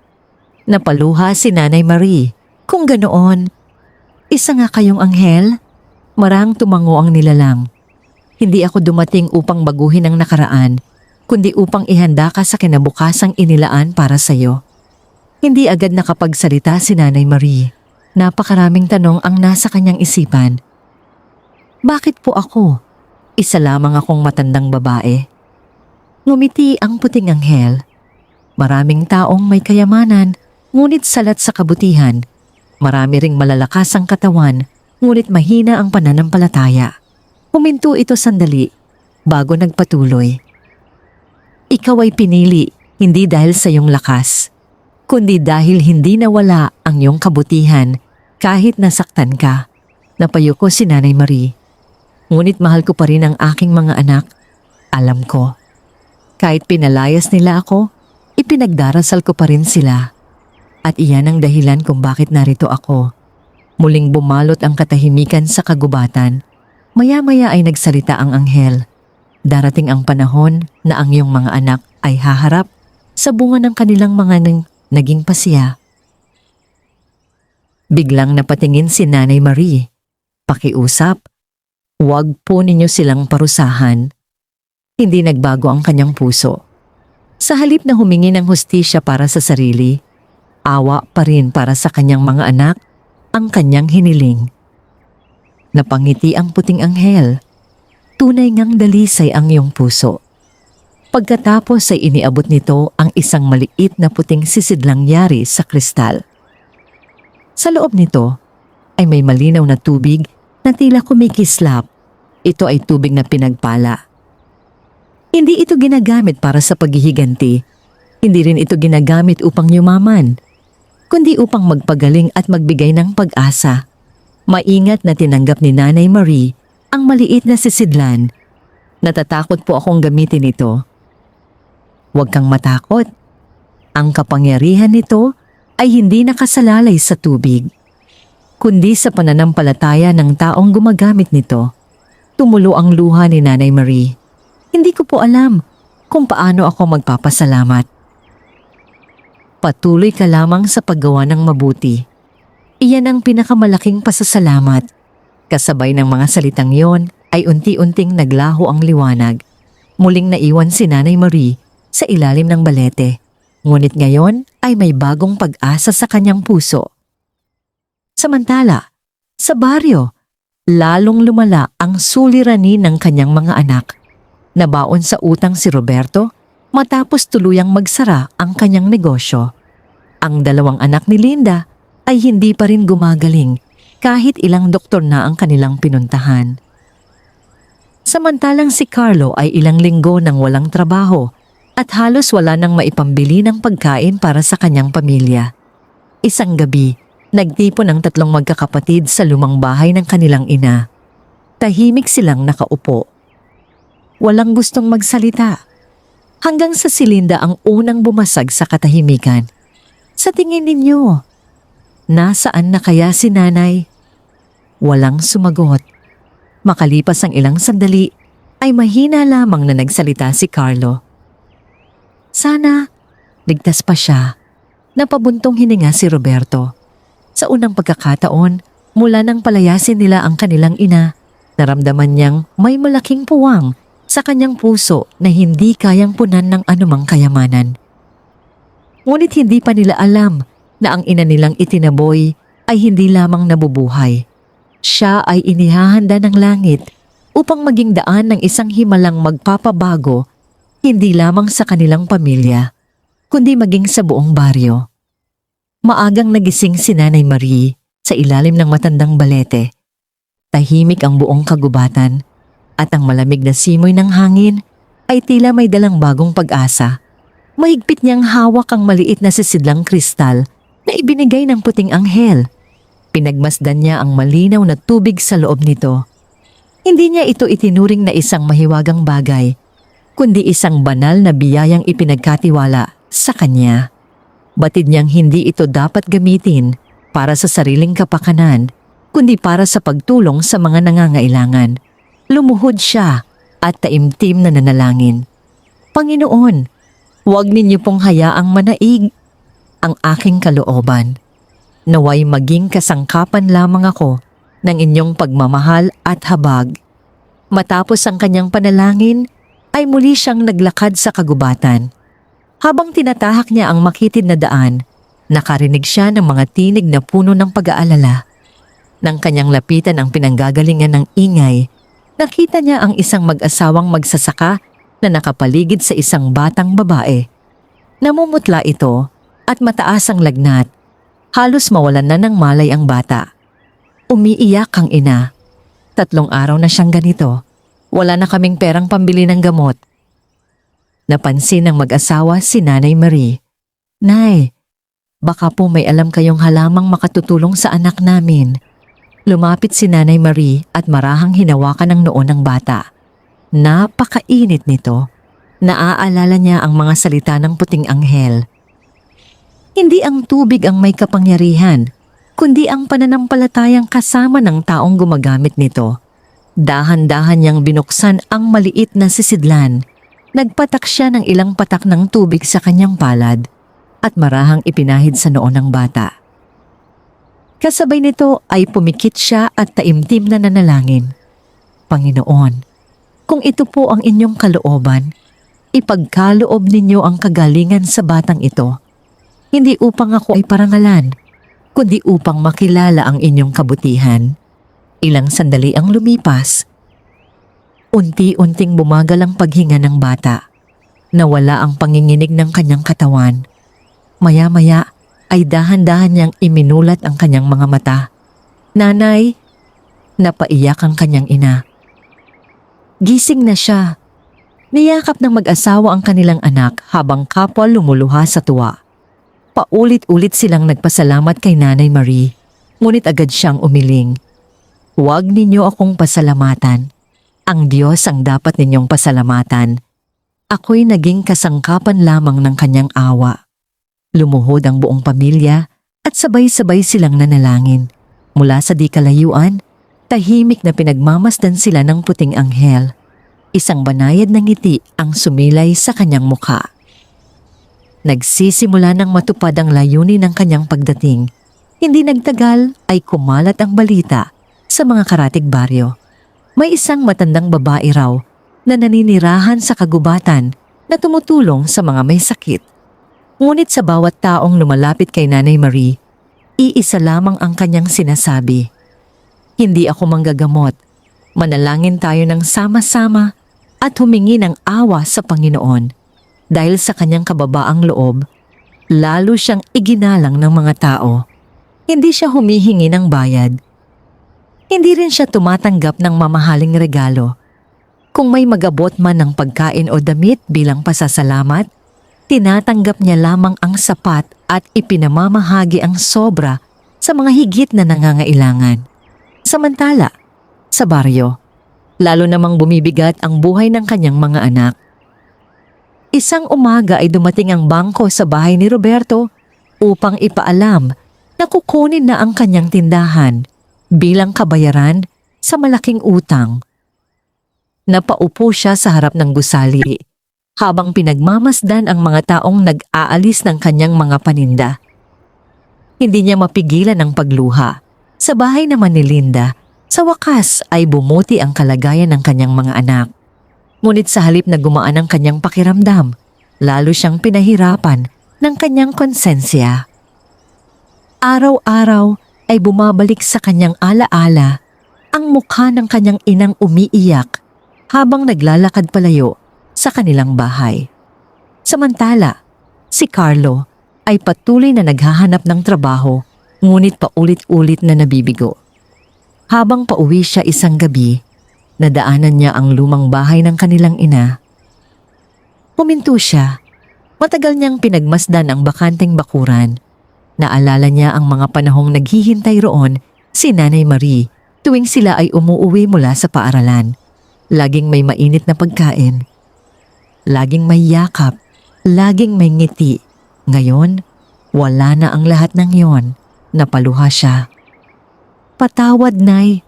Napaluha si Nanay Marie. Kung ganoon, isa nga kayong anghel? Marang tumango ang nilalang. Hindi ako dumating upang baguhin ang nakaraan, kundi upang ihanda ka sa kinabukasang inilaan para sa iyo. Hindi agad nakapagsalita si Nanay Marie. Napakaraming tanong ang nasa kanyang isipan. Bakit po ako? Isa lamang akong matandang babae. Ngumiti ang puting anghel. Maraming taong may kayamanan, ngunit salat sa kabutihan. Marami ring malalakas ang katawan, ngunit mahina ang pananampalataya. Huminto ito sandali, bago nagpatuloy. Ikaw ay pinili, hindi dahil sa iyong lakas, kundi dahil hindi nawala ang iyong kabutihan kahit nasaktan ka. Napayuko si Nanay Marie. Ngunit mahal ko pa rin ang aking mga anak. Alam ko. Kahit pinalayas nila ako, ipinagdarasal ko pa rin sila. At iyan ang dahilan kung bakit narito ako. Muling bumalot ang katahimikan sa kagubatan. Maya-maya ay nagsalita ang anghel. Darating ang panahon na ang iyong mga anak ay haharap sa bunga ng kanilang mga naging pasiya. Biglang napatingin si Nanay Marie. Pakiusap. Huwag po ninyo silang parusahan. Hindi nagbago ang kanyang puso. Sa halip na humingi ng hustisya para sa sarili, awa pa rin para sa kanyang mga anak ang kanyang hiniling. Napangiti ang puting anghel. Tunay ngang dalisay ang iyong puso. Pagkatapos ay iniabot nito ang isang maliit na puting sisidlang yari sa kristal. Sa loob nito ay may malinaw na tubig na tila kumikislap. Ito ay tubig na pinagpala. Hindi ito ginagamit para sa paghihiganti. Hindi rin ito ginagamit upang yumaman, kundi upang magpagaling at magbigay ng pag-asa. Maingat na tinanggap ni Nanay Marie ang maliit na sisidlan. Natatakot po akong gamitin ito. Huwag kang matakot. Ang kapangyarihan nito ay hindi nakasalalay sa tubig, kundi sa pananampalataya ng taong gumagamit nito. Tumulo ang luha ni Nanay Marie. Hindi ko po alam kung paano ako magpapasalamat. Patuloy ka lamang sa paggawa ng mabuti. Iyan ang pinakamalaking pasasalamat. Kasabay ng mga salitang yon ay unti-unting naglaho ang liwanag. Muling naiwan si Nanay Marie sa ilalim ng balete. Ngunit ngayon ay may bagong pag-asa sa kanyang puso. Samantala, sa baryo, lalong lumala ang suliranin ng kanyang mga anak. Nabaon sa utang si Roberto matapos tuluyang magsara ang kanyang negosyo. Ang dalawang anak ni Linda ay hindi pa rin gumagaling kahit ilang doktor na ang kanilang pinuntahan. Samantalang si Carlo ay ilang linggo nang walang trabaho at halos wala nang maipambili ng pagkain para sa kanyang pamilya. Isang gabi, nagtipon ang tatlong magkakapatid sa lumang bahay ng kanilang ina. Tahimik silang nakaupo. Walang gustong magsalita. Hanggang sa si Linda ang unang bumasag sa katahimikan. Sa tingin ninyo, nasaan na kaya si nanay? Walang sumagot. Makalipas ang ilang sandali, ay mahina lamang na nagsalita si Carlo. Sana, ligtas pa siya. Napabuntong hininga si Roberto. Sa unang pagkakataon, mula nang palayasin nila ang kanilang ina, naramdaman niyang may malaking puwang sa kanyang puso na hindi kayang punan ng anumang kayamanan. Ngunit hindi pa nila alam na ang ina nilang itinaboy ay hindi lamang nabubuhay. Siya ay inihahanda ng langit upang maging daan ng isang himalang magpapabago hindi lamang sa kanilang pamilya, kundi maging sa buong baryo. Maagang nagising si Nanay Marie sa ilalim ng matandang balete. Tahimik ang buong kagubatan at ang malamig na simoy ng hangin ay tila may dalang bagong pag-asa. Mahigpit niyang hawak ang maliit na sisidlang kristal na ibinigay ng puting anghel. Pinagmasdan niya ang malinaw na tubig sa loob nito. Hindi niya ito itinuring na isang mahiwagang bagay, kundi isang banal na biyayang ipinagkatiwala sa kanya. Batid niyang hindi ito dapat gamitin para sa sariling kapakanan, kundi para sa pagtulong sa mga nangangailangan. Lumuhod siya at taimtim na nanalangin. Panginoon, huwag ninyo pong hayaang manaig ang aking kalooban. Naway maging kasangkapan lamang ako ng inyong pagmamahal at habag. Matapos ang kanyang panalangin, ay muli siyang naglakad sa kagubatan. Habang tinatahak niya ang makitid na daan, nakarinig siya ng mga tinig na puno ng pag-aalala. Nang kanyang lapitan ang pinanggagalingan ng ingay, nakita niya ang isang mag-asawang magsasaka na nakapaligid sa isang batang babae. Namumutla ito at mataas ang lagnat. Halos mawalan na ng malay ang bata. Umiiyak ang ina. 3 araw na siyang ganito. Wala na kaming perang pambili ng gamot. Napansin ng mag-asawa si Nanay Marie. Nay, baka po may alam kayong halamang makatutulong sa anak namin. Lumapit si Nanay Marie at marahang hinawakan ng noo ng bata. Napakainit nito. Naaalala niya ang mga salita ng puting anghel. Hindi ang tubig ang may kapangyarihan, kundi ang pananampalatayang kasama ng taong gumagamit nito. Dahan-dahan niyang binuksan ang maliit na sisidlan. Nagpatak siya ng ilang patak ng tubig sa kanyang palad at marahang ipinahid sa noo ng bata. Kasabay nito ay pumikit siya at taimtim na nanalangin. Panginoon, kung ito po ang inyong kalooban, ipagkaloob ninyo ang kagalingan sa batang ito. Hindi upang ako ay parangalan, kundi upang makilala ang inyong kabutihan. Ilang sandali ang lumipas. Unti-unting bumagal ang paghinga ng bata. Nawala ang panginginig ng kanyang katawan. Maya-maya ay dahan-dahan niyang iminulat ang kanyang mga mata. Nanay, napaiyak ang kanyang ina. Gising na siya. Niyakap ng mag-asawa ang kanilang anak habang kapwa lumuluha sa tuwa. Paulit-ulit silang nagpasalamat kay Nanay Marie, ngunit agad siyang umiling. Huwag ninyo akong pasalamatan. Ang Diyos ang dapat ninyong pasalamatan. Ako'y naging kasangkapan lamang ng kanyang awa. Lumuhod ang buong pamilya at sabay-sabay silang nanalangin. Mula sa di kalayuan, tahimik na pinagmamasdan sila ng puting anghel. Isang banayad na ngiti ang sumilay sa kanyang mukha. Nagsisimula ng matupad ang layunin ng kanyang pagdating. Hindi nagtagal ay kumalat ang balita sa mga karatig baryo. May isang matandang babae raw na naninirahan sa kagubatan na tumutulong sa mga may sakit. Ngunit sa bawat taong lumalapit kay Nanay Marie, iisa lamang ang kanyang sinasabi. Hindi ako manggagamot. Manalangin tayo ng sama-sama at humingi ng awa sa Panginoon. Dahil sa kanyang kababaang loob, lalo siyang iginalang ng mga tao. Hindi siya humihingi ng bayad. Hindi rin siya tumatanggap ng mamahaling regalo. Kung may magabot man ng pagkain o damit bilang pasasalamat, tinatanggap niya lamang ang sapat at ipinamamahagi ang sobra sa mga higit na nangangailangan. Samantala, sa baryo, lalo namang bumibigat ang buhay ng kanyang mga anak. Isang umaga ay dumating ang bangko sa bahay ni Roberto upang ipaalam na kukunin na ang kanyang tindahan bilang kabayaran sa malaking utang. Napaupo siya sa harap ng gusali habang pinagmamasdan ang mga taong nag-aalis ng kanyang mga paninda. Hindi niya mapigilan ang pagluha. Sa bahay naman ni Linda, sa wakas ay bumuti ang kalagayan ng kanyang mga anak. Ngunit sa halip na gumaan ang kanyang pakiramdam, lalo siyang pinahirapan ng kanyang konsensya. Araw-araw ay bumabalik sa kanyang alaala ang mukha ng kanyang inang umiiyak habang naglalakad palayo sa kanilang bahay. Samantala, si Carlo ay patuloy na naghahanap ng trabaho ngunit paulit-ulit na nabibigo. Habang pauwi siya isang gabi, nadaanan niya ang lumang bahay ng kanilang ina. Huminto siya. Matagal niyang pinagmasdan ang bakanteng bakuran. Naalala niya ang mga panahong naghihintay roon si Nanay Marie tuwing sila ay umuuwi mula sa paaralan. Laging may mainit na pagkain. Laging may yakap. Laging may ngiti. Ngayon, wala na ang lahat ng iyon. Napaluha siya. Patawad, Nay.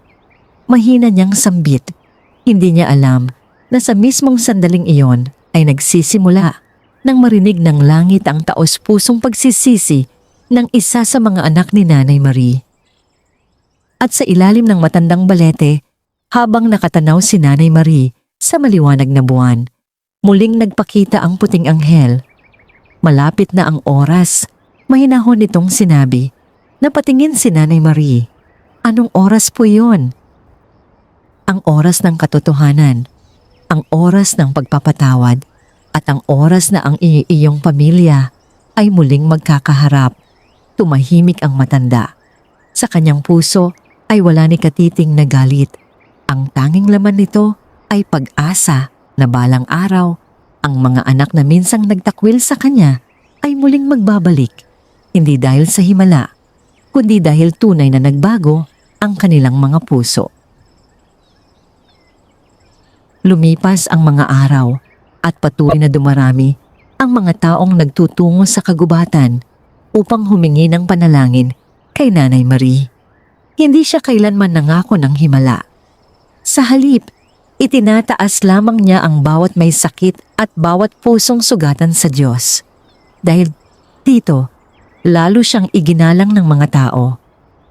Mahina niyang sambit. Hindi niya alam na sa mismong sandaling iyon ay nagsisimula nang marinig ng langit ang taos-pusong pagsisisi ng isa sa mga anak ni Nanay Marie. At sa ilalim ng matandang balete, habang nakatanaw si Nanay Marie sa maliwanag na buwan, muling nagpakita ang puting anghel. Malapit na ang oras, mahinahon nitong sinabi. Napatingin si Nanay Marie. Anong oras po yun? Ang oras ng katotohanan, ang oras ng pagpapatawad, at ang oras na ang iyong pamilya ay muling magkakaharap. Tumahimik ang matanda. Sa kanyang puso ay wala ni katiting na galit. Ang tanging laman nito ay pag-asa na balang araw, ang mga anak na minsang nagtakwil sa kanya ay muling magbabalik. Hindi dahil sa himala, kundi dahil tunay na nagbago ang kanilang mga puso. Lumipas ang mga araw at patuloy na dumarami ang mga taong nagtutungo sa kagubatan upang humingi ng panalangin kay Nanay Marie. Hindi siya kailanman nangako ng himala. Sa halip, itinataas lamang niya ang bawat may sakit at bawat pusong sugatan sa Diyos. Dahil dito, lalo siyang iginalang ng mga tao.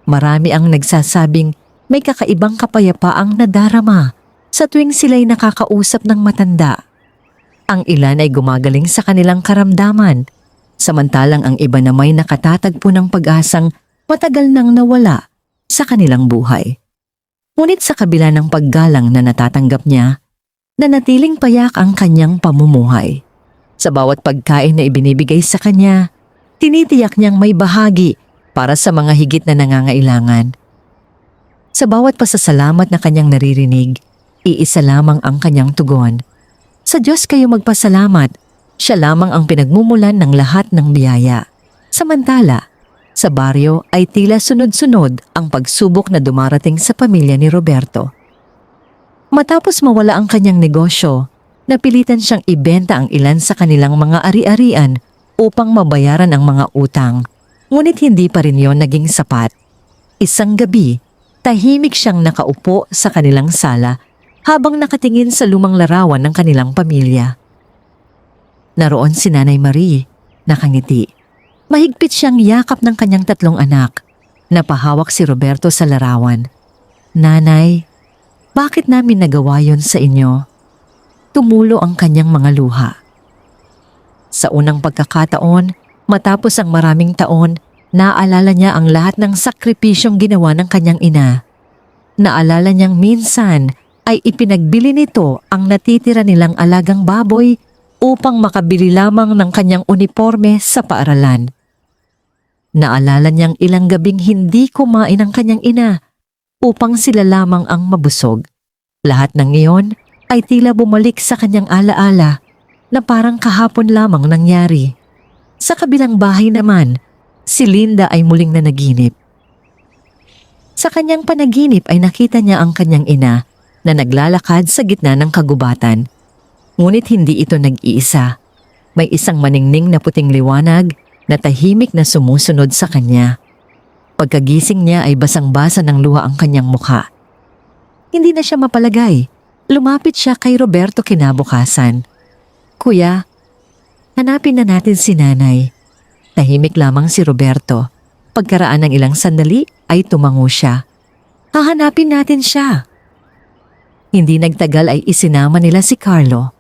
Marami ang nagsasabing may kakaibang kapayapaang nadarama sa tuwing sila'y nakakausap ng matanda. Ang ilan ay gumagaling sa kanilang karamdaman, samantalang ang iba na may nakatatagpo ng pag-asang matagal nang nawala sa kanilang buhay. Ngunit sa kabila ng paggalang na natatanggap niya, nanatiling payak ang kanyang pamumuhay. Sa bawat pagkain na ibinibigay sa kanya, tinitiyak niyang may bahagi para sa mga higit na nangangailangan. Sa bawat pasasalamat na kanyang naririnig, iisa lamang ang kanyang tugon. Sa Diyos kayo magpasalamat, siya lamang ang pinagmumulan ng lahat ng biyaya. Samantala, sa baryo ay tila sunod-sunod ang pagsubok na dumarating sa pamilya ni Roberto. Matapos mawala ang kanyang negosyo, napilitan siyang ibenta ang ilan sa kanilang mga ari-arian upang mabayaran ang mga utang. Ngunit hindi pa rin yon naging sapat. Isang gabi, tahimik siyang nakaupo sa kanilang sala habang nakatingin sa lumang larawan ng kanilang pamilya. Naroon si Nanay Marie, nakangiti. Mahigpit siyang yakap ng kanyang 3 anak. Napahawak si Roberto sa larawan. Nanay, bakit namin nagawa yon sa inyo? Tumulo ang kanyang mga luha. Sa unang pagkakataon, matapos ang maraming taon, naalala niya ang lahat ng sakripisyong ginawa ng kanyang ina. Naalala niyang minsan ay ipinagbili nito ang natitira nilang alagang baboy upang makabili lamang ng kanyang uniforme sa paaralan. Naalala niyang ilang gabing hindi kumain ang kanyang ina upang sila lamang ang mabusog. Lahat ng iyon ay tila bumalik sa kanyang alaala na parang kahapon lamang nangyari. Sa kabilang bahay naman, si Linda ay muling nanaginip. Sa kanyang panaginip ay nakita niya ang kanyang ina na naglalakad sa gitna ng kagubatan. Ngunit hindi ito nag-iisa. May isang maningning na puting liwanag na tahimik na sumusunod sa kanya. Pagkagising niya ay basang-basa ng luha ang kanyang mukha. Hindi na siya mapalagay. Lumapit siya kay Roberto kinabukasan. Kuya, hanapin na natin si nanay. Tahimik lamang si Roberto. Pagkaraan ng ilang sandali ay tumango siya. Hahanapin natin siya. Hindi nagtagal ay isinama nila si Carlo.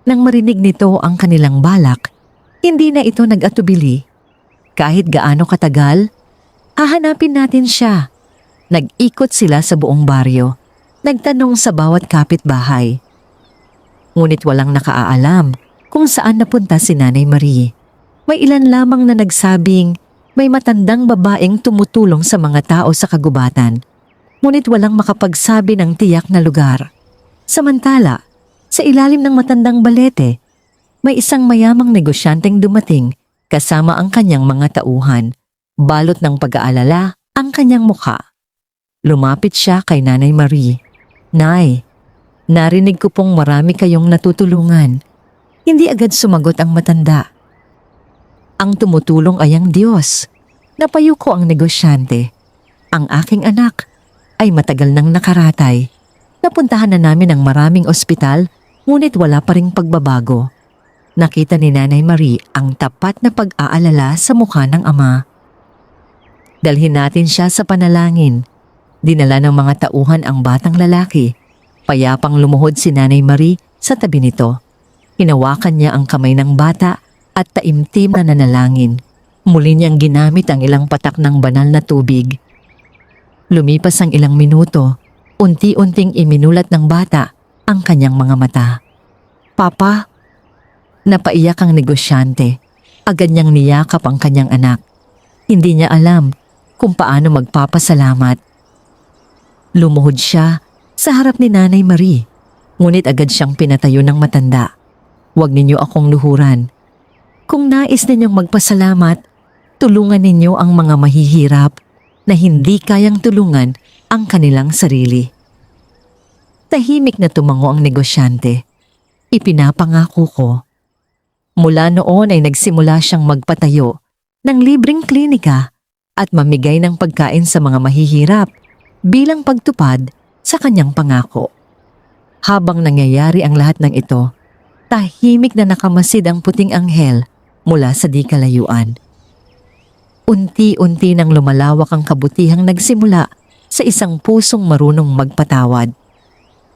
Nang marinig nito ang kanilang balak, hindi na ito nag-atubili. Kahit gaano katagal, hahanapin natin siya. Nag-ikot sila sa buong baryo. Nagtanong sa bawat kapitbahay. Ngunit walang nakaalam kung saan napunta si Nanay Marie. May ilan lamang na nagsabing may matandang babaeng tumutulong sa mga tao sa kagubatan. Ngunit walang makapagsabi ng tiyak na lugar. Samantala, sa ilalim ng matandang balete, may isang mayamang negosyanteng dumating kasama ang kanyang mga tauhan. Balot ng pag-aalala ang kanyang mukha. Lumapit siya kay Nanay Marie. Nay, narinig ko pong marami kayong natutulungan. Hindi agad sumagot ang matanda. Ang tumutulong ay ang Diyos. Napayuko ang negosyante. Ang aking anak ay matagal nang nakaratay. Napuntahan na namin ang maraming ospital, ngunit wala pa ring pagbabago. Nakita ni Nanay Marie ang tapat na pag-aalala sa mukha ng ama. Dalhin natin siya sa panalangin. Dinala ng mga tauhan ang batang lalaki. Payapang lumuhod si Nanay Marie sa tabi nito. Hinawakan niya ang kamay ng bata at taimtim na nanalangin. Muli niyang ginamit ang ilang patak ng banal na tubig. Lumipas ang ilang minuto, unti-unting iminulat ng bata ang kanyang mga mata. Papa, napaiyak ang negosyante. Agad niyang niyakap ang kanyang anak. Hindi niya alam kung paano magpapasalamat. Lumuhod siya sa harap ni Nanay Marie, ngunit agad siyang pinatayo ng matanda. Huwag ninyo akong luhuran. Kung nais ninyong magpasalamat, tulungan ninyo ang mga mahihirap na hindi kayang tulungan ang kanilang sarili. Tahimik na tumango ang negosyante. Ipinapangako ko. Mula noon ay nagsimula siyang magpatayo ng libreng klinika at mamigay ng pagkain sa mga mahihirap bilang pagtupad sa kanyang pangako. Habang nangyayari ang lahat ng ito, tahimik na nakamasid ang puting anghel mula sa di kalayuan. Unti-unti nang lumalawak ang kabutihang nagsimula sa isang pusong marunong magpatawad.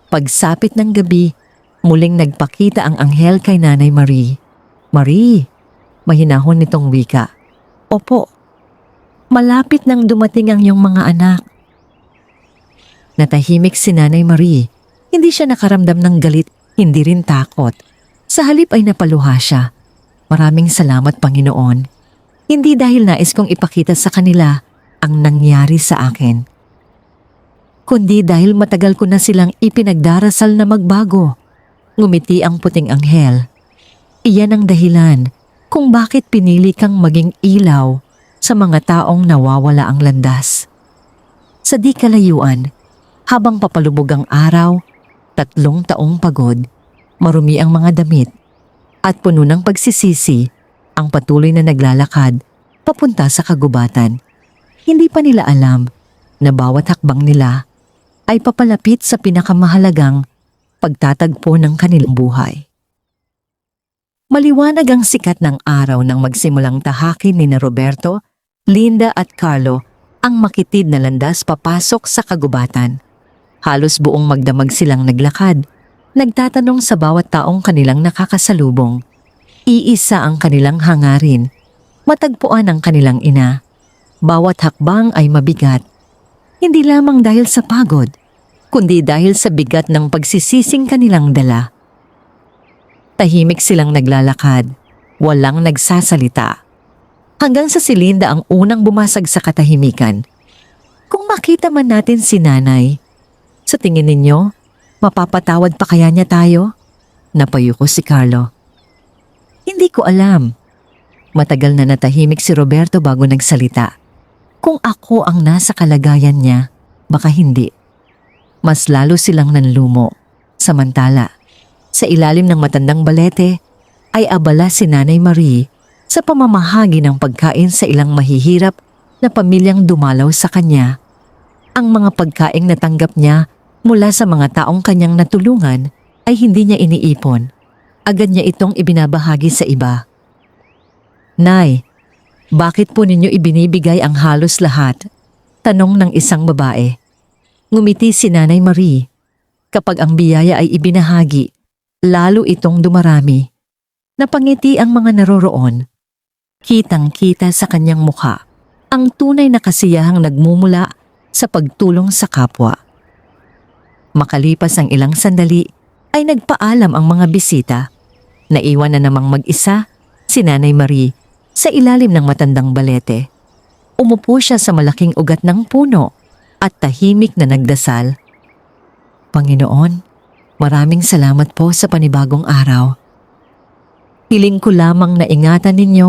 Pagsapit ng gabi, muling nagpakita ang anghel kay Nanay Marie. Marie, mahinahon nitong wika. Opo, malapit nang dumating ang iyong mga anak. Natahimik si Nanay Marie. Hindi siya nakaramdam ng galit, hindi rin takot. Sa halip ay napaluha siya. Maraming salamat, Panginoon. Hindi dahil nais kong ipakita sa kanila ang nangyari sa akin, kundi dahil matagal ko na silang ipinagdarasal na magbago. Ngumiti ang puting anghel. Iyan ang dahilan kung bakit pinili kang maging ilaw sa mga taong nawawala ang landas. Sa di kalayuan, habang papalubog ang araw, 3 taong pagod, marumi ang mga damit, at puno ng pagsisisi, ang patuloy na naglalakad papunta sa kagubatan. Hindi pa nila alam na bawat hakbang nila ay papalapit sa pinakamahalagang pagtatagpo ng kanilang buhay. Maliwanag ang sikat ng araw nang magsimulang tahakin ni Roberto, Linda at Carlo ang makitid na landas papasok sa kagubatan. Halos buong magdamag silang naglakad, nagtatanong sa bawat taong kanilang nakakasalubong. Iisa ang kanilang hangarin, matagpuan ang kanilang ina. Bawat hakbang ay mabigat, hindi lamang dahil sa pagod, kundi dahil sa bigat ng pagsisising kanilang dala. Tahimik silang naglalakad, walang nagsasalita. Hanggang sa si Linda ang unang bumasag sa katahimikan. Kung makita man natin si nanay, sa tingin ninyo, mapapatawad pa kaya niya tayo? Napayuko si Carlo. Hindi ko alam. Matagal na natahimik si Roberto bago nagsalita. Kung ako ang nasa kalagayan niya, baka hindi. Mas lalo silang nanlumo. Samantala, sa ilalim ng matandang balete, ay abala si Nanay Marie sa pamamahagi ng pagkain sa ilang mahihirap na pamilyang dumalaw sa kanya. Ang mga pagkaing natanggap niya mula sa mga taong kanyang natulungan ay hindi niya iniipon. Agad niya itong ibinabahagi sa iba. Nay, bakit po ninyo ibinibigay ang halos lahat? Tanong ng isang babae. Ngumiti si Nanay Marie. Kapag ang biyaya ay ibinahagi, lalo itong dumarami. Napangiti ang mga naroroon. Kitang-kita sa kanyang mukha ang tunay na kasiyahang nagmumula sa pagtulong sa kapwa. Makalipas ang ilang sandali ay nagpaalam ang mga bisita. Naiwan na namang mag-isa si Nanay Marie sa ilalim ng matandang balete. Umupo siya sa malaking ugat ng puno at tahimik na nagdasal. Panginoon, maraming salamat po sa panibagong araw. Hiling ko lamang na ingatan ninyo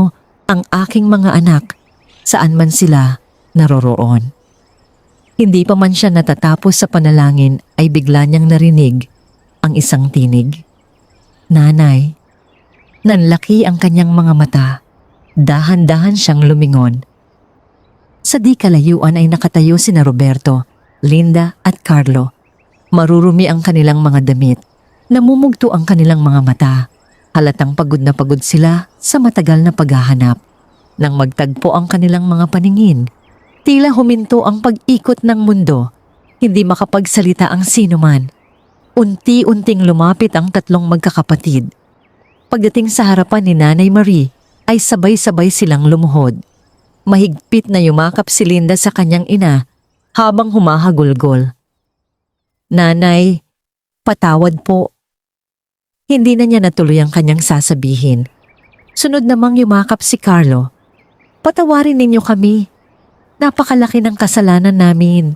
ang aking mga anak saan man sila naroroon. Hindi pa man siya natatapos sa panalangin ay bigla niyang narinig ang isang tinig. Nanay, nanlaki ang kanyang mga mata. Dahan-dahan siyang lumingon. Sa di kalayuan ay nakatayo sina Roberto, Linda at Carlo. Marurumi ang kanilang mga damit. Namumugto ang kanilang mga mata. Halatang pagod na pagod sila sa matagal na paghahanap. Nang magtagpo ang kanilang mga paningin, tila huminto ang pag-ikot ng mundo. Hindi makapagsalita ang sinuman. Unti-unting lumapit ang tatlong magkakapatid. Pagdating sa harapan ni Nanay Marie, ay sabay-sabay silang lumuhod. Mahigpit na yumakap si Linda sa kanyang ina habang humahagulgol. Nanay, patawad po. Hindi na niya natuloy ang kanyang sasabihin. Sunod namang yumakap si Carlo. Patawarin ninyo kami. Napakalaki ng kasalanan namin.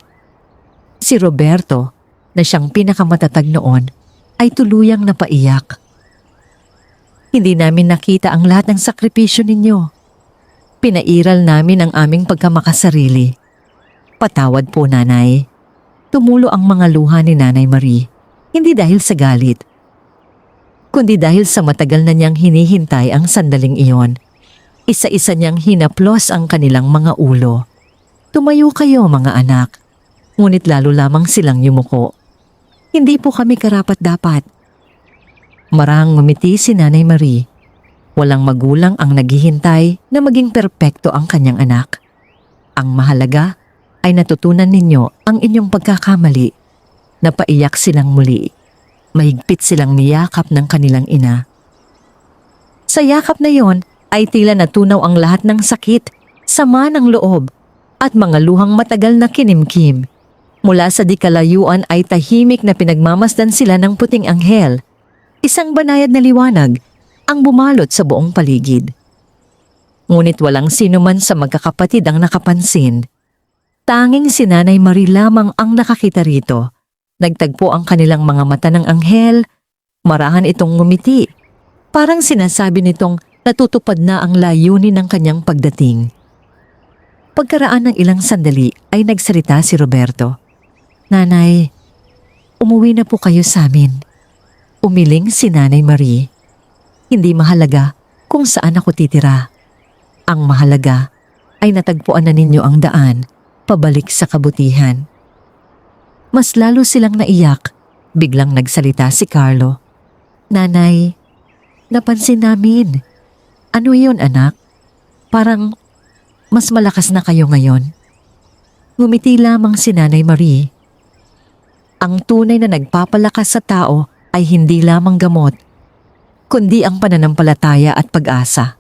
Si Roberto, na siyang pinakamatatag noon, ay tuluyang napaiyak. Hindi namin nakita ang lahat ng sakripisyo ninyo. Pinairal namin ang aming pagkamakasarili. Patawad po, Nanay. Tumulo ang mga luha ni Nanay Marie, hindi dahil sa galit, kundi dahil sa matagal na niyang hinihintay ang sandaling iyon. Isa-isa niyang hinaplos ang kanilang mga ulo. Tumayo kayo, mga anak. Ngunit lalo lamang silang yumuko. Hindi po kami karapat-dapat. Marahang ngumiti si Nanay Marie. Walang magulang ang naghihintay na maging perpekto ang kanyang anak. Ang mahalaga ay natutunan ninyo ang inyong pagkakamali. Napaiyak silang muli. Mahigpit silang niyakap ng kanilang ina. Sa yakap na yon ay tila natunaw ang lahat ng sakit, sama ng loob, at mga luhang matagal na kinimkim. Mula sa di kalayuan ay tahimik na pinagmamasdan sila ng puting anghel. Isang banayad na liwanag ang bumalot sa buong paligid. Ngunit walang sino man sa magkakapatid ang nakapansin. Tanging si Nanay Marie lamang ang nakakita rito. Nagtagpo ang kanilang mga mata ng anghel. Marahan itong ngumiti. Parang sinasabi nitong natutupad na ang layunin ng kanyang pagdating. Pagkaraan ng ilang sandali ay nagsalita si Roberto. Nanay, umuwi na po kayo sa amin. Umiling si Nanay Marie. Hindi mahalaga kung saan ako titira. Ang mahalaga ay natagpuan na ninyo ang daan pabalik sa kabutihan. Mas lalo silang naiyak. Biglang nagsalita si Carlo. Nanay, napansin namin. Ano yun, anak? Parang mas malakas na kayo ngayon. Ngumiti lamang si Nanay Marie. Ang tunay na nagpapalakas sa tao ay hindi lamang gamot. kundi ang pananampalataya at pag-asa.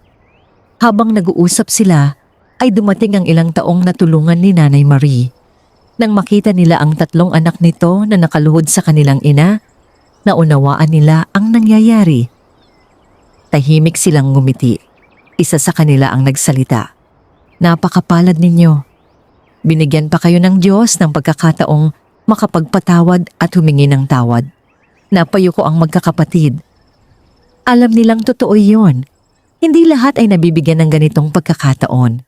Habang nag-uusap sila, ay dumating ang ilang taong natulungan ni Nanay Marie. Nang makita nila ang 3 anak nito na nakaluhod sa kanilang ina, naunawaan nila ang nangyayari. Tahimik silang ngumiti. Isa sa kanila ang nagsalita. "Napakapalad ninyo. Binigyan pa kayo ng Diyos ng pagkakataong makapagpatawad at humingi ng tawad. Napayuko ang magkakapatid. Alam nilang totoo iyon. Hindi lahat ay nabibigyan ng ganitong pagkakataon."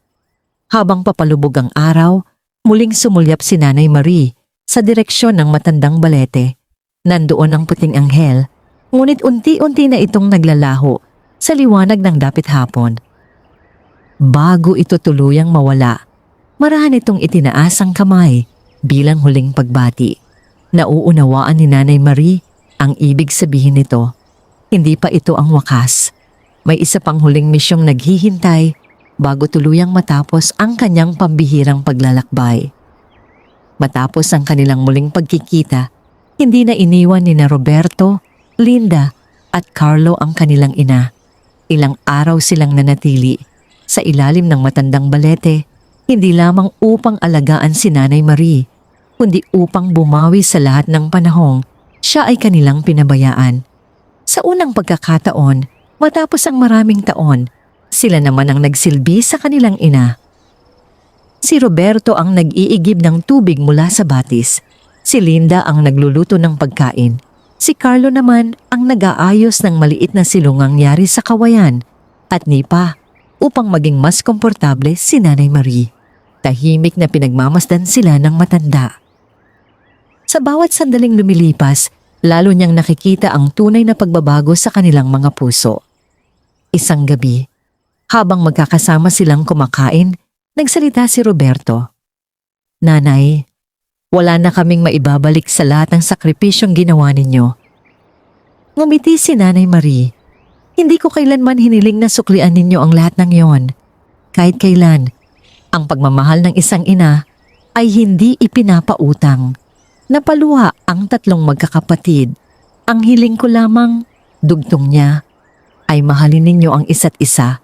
Habang papalubog ang araw, muling sumulyap si Nanay Marie sa direksyon ng matandang balete. Nandoon ang puting anghel, ngunit unti-unti na itong naglalaho sa liwanag ng dapit hapon. Bago ito tuluyang mawala, marahan itong itinaas ang kamay bilang huling pagbati. Nauunawaan ni Nanay Marie ang ibig sabihin nito. Hindi pa ito ang wakas. May isa pang huling misyong naghihintay bago tuluyang matapos ang kanyang pambihirang paglalakbay. Matapos ang kanilang muling pagkikita, hindi na iniwan ni na Roberto, Linda at Carlo ang kanilang ina. Ilang araw silang nanatili sa ilalim ng matandang balete, hindi lamang upang alagaan si Nanay Marie, kundi upang bumawi sa lahat ng panahong siya ay kanilang pinabayaan. Sa unang pagkakataon, matapos ang maraming taon, sila naman ang nagsilbi sa kanilang ina. Si Roberto ang nag-iigib ng tubig mula sa batis. Si Linda ang nagluluto ng pagkain. Si Carlo naman ang nag-aayos ng maliit na silungang yari sa kawayan. At ni pa, upang maging mas komportable si Nanay Marie. Tahimik na pinagmamasdan sila ng matanda. Sa bawat sandaling lumilipas, lalo niyang nakikita ang tunay na pagbabago sa kanilang mga puso. Isang gabi, habang magkakasama silang kumakain, nagsalita si Roberto. "Nanay, wala na kaming maibabalik sa lahat ng sakripisyong ginawa ninyo." Ngumiti si Nanay Marie. "Hindi ko kailanman hiniling na suklian ninyo ang lahat ng iyon. Kahit kailan, ang pagmamahal ng isang ina ay hindi ipinapautang. Napaluha ang 3 magkakapatid. Ang hiling ko lamang, dugtong niya, ay mahalin ninyo ang isa't isa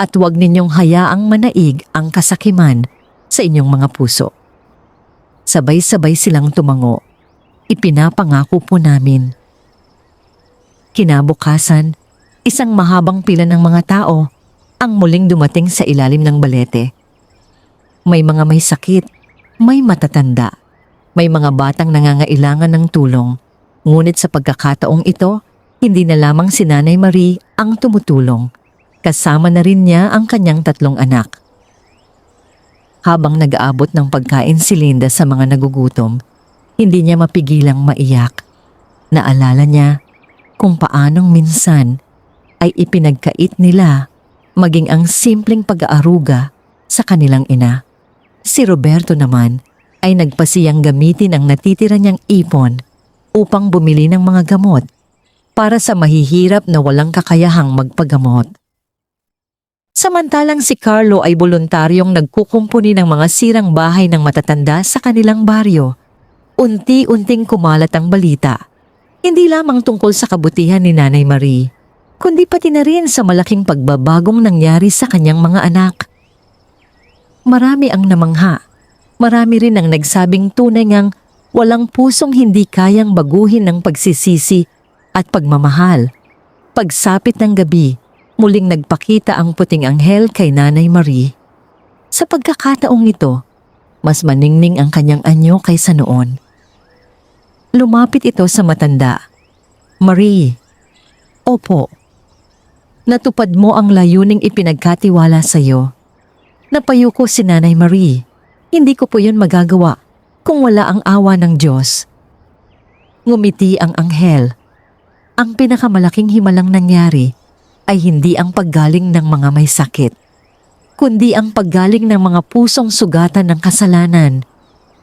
at huwag ninyong hayaang manaig ang kasakiman sa inyong mga puso." Sabay-sabay silang tumango. "Ipinapangako po namin." Kinabukasan, isang mahabang pila ng mga tao ang muling dumating sa ilalim ng balete. May mga may sakit, may matatanda, may mga batang nangangailangan ng tulong. Ngunit sa pagkakataong ito, hindi na lamang si Nanay Marie ang tumutulong. Kasama na rin niya ang kanyang 3 anak. Habang nag-aabot ng pagkain si Linda sa mga nagugutom, hindi niya mapigilang maiyak. Naalala niya kung paanong minsan ay ipinagkait nila maging ang simpleng pag-aaruga sa kanilang ina. Si Roberto naman ay nagpasiyang gamitin ang natitira niyang ipon upang bumili ng mga gamot para sa mahihirap na walang kakayahang magpagamot. Samantalang si Carlo ay voluntaryong nagkukumpuni ng mga sirang bahay ng matatanda sa kanilang baryo. Unti-unting kumalat ang balita. Hindi lamang tungkol sa kabutihan ni Nanay Marie, kundi pati na rin sa malaking pagbabagong nangyari sa kanyang mga anak. Marami ang namangha. Marami rin ang nagsabing tunay ngang walang pusong hindi kayang baguhin ng pagsisisi at pagmamahal. Pagsapit ng gabi, muling nagpakita ang puting anghel kay Nanay Marie. Sa pagkakataong ito, mas maningning ang kanyang anyo kaysa noon. Lumapit ito sa matanda. "Marie, opo. Natupad mo ang layuning ipinagkatiwala sa iyo. Napayuko si Nanay Marie. Hindi ko po yun magagawa kung wala ang awa ng Diyos." Ngumiti ang anghel. Ang pinakamalaking himalang nangyari ay hindi ang paggaling ng mga may sakit, kundi ang paggaling ng mga pusong sugatan ng kasalanan.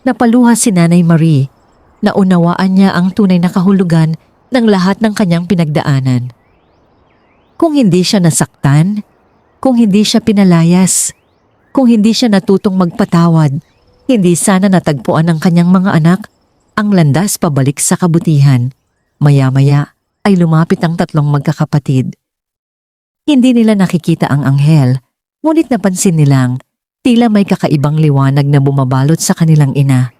Napaluha si Nanay Marie. Naunawaan niya ang tunay na kahulugan ng lahat ng kanyang pinagdaanan. Kung hindi siya nasaktan, kung hindi siya pinalayas, kung hindi siya natutong magpatawad, hindi sana natagpuan ng kanyang mga anak ang landas pabalik sa kabutihan. Maya-maya ay lumapit ang tatlong magkakapatid. Hindi nila nakikita ang anghel, ngunit napansin nilang tila may kakaibang liwanag na bumabalot sa kanilang ina.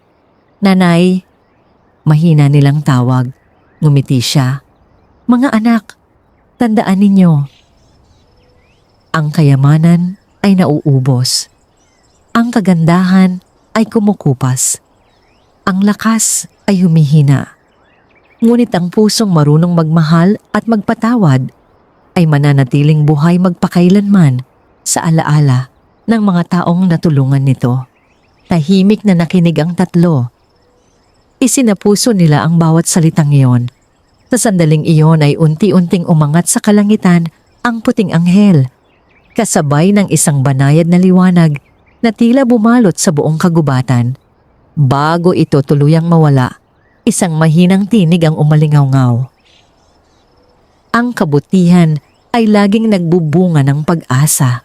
"Nanay," mahina nilang tawag. Ngumiti siya. "Mga anak, tandaan ninyo, ang kayamanan ay nauubos. Ang kagandahan ay kumukupas. Ang lakas ay humihina. Ngunit ang pusong marunong magmahal at magpatawad ay mananatiling buhay magpakailanman sa alaala ng mga taong natulungan nito." Tahimik na nakinig ang tatlo. Isinapuso nila ang bawat salitang iyon. Sa sandaling iyon ay unti-unting umangat sa kalangitan ang puting anghel, kasabay ng isang banayad na liwanag na tila bumalot sa buong kagubatan. Bago ito tuluyang mawala, isang mahinang tinig ang umalingaw-ngaw. Ang kabutihan ay laging nagbubunga ng pag-asa.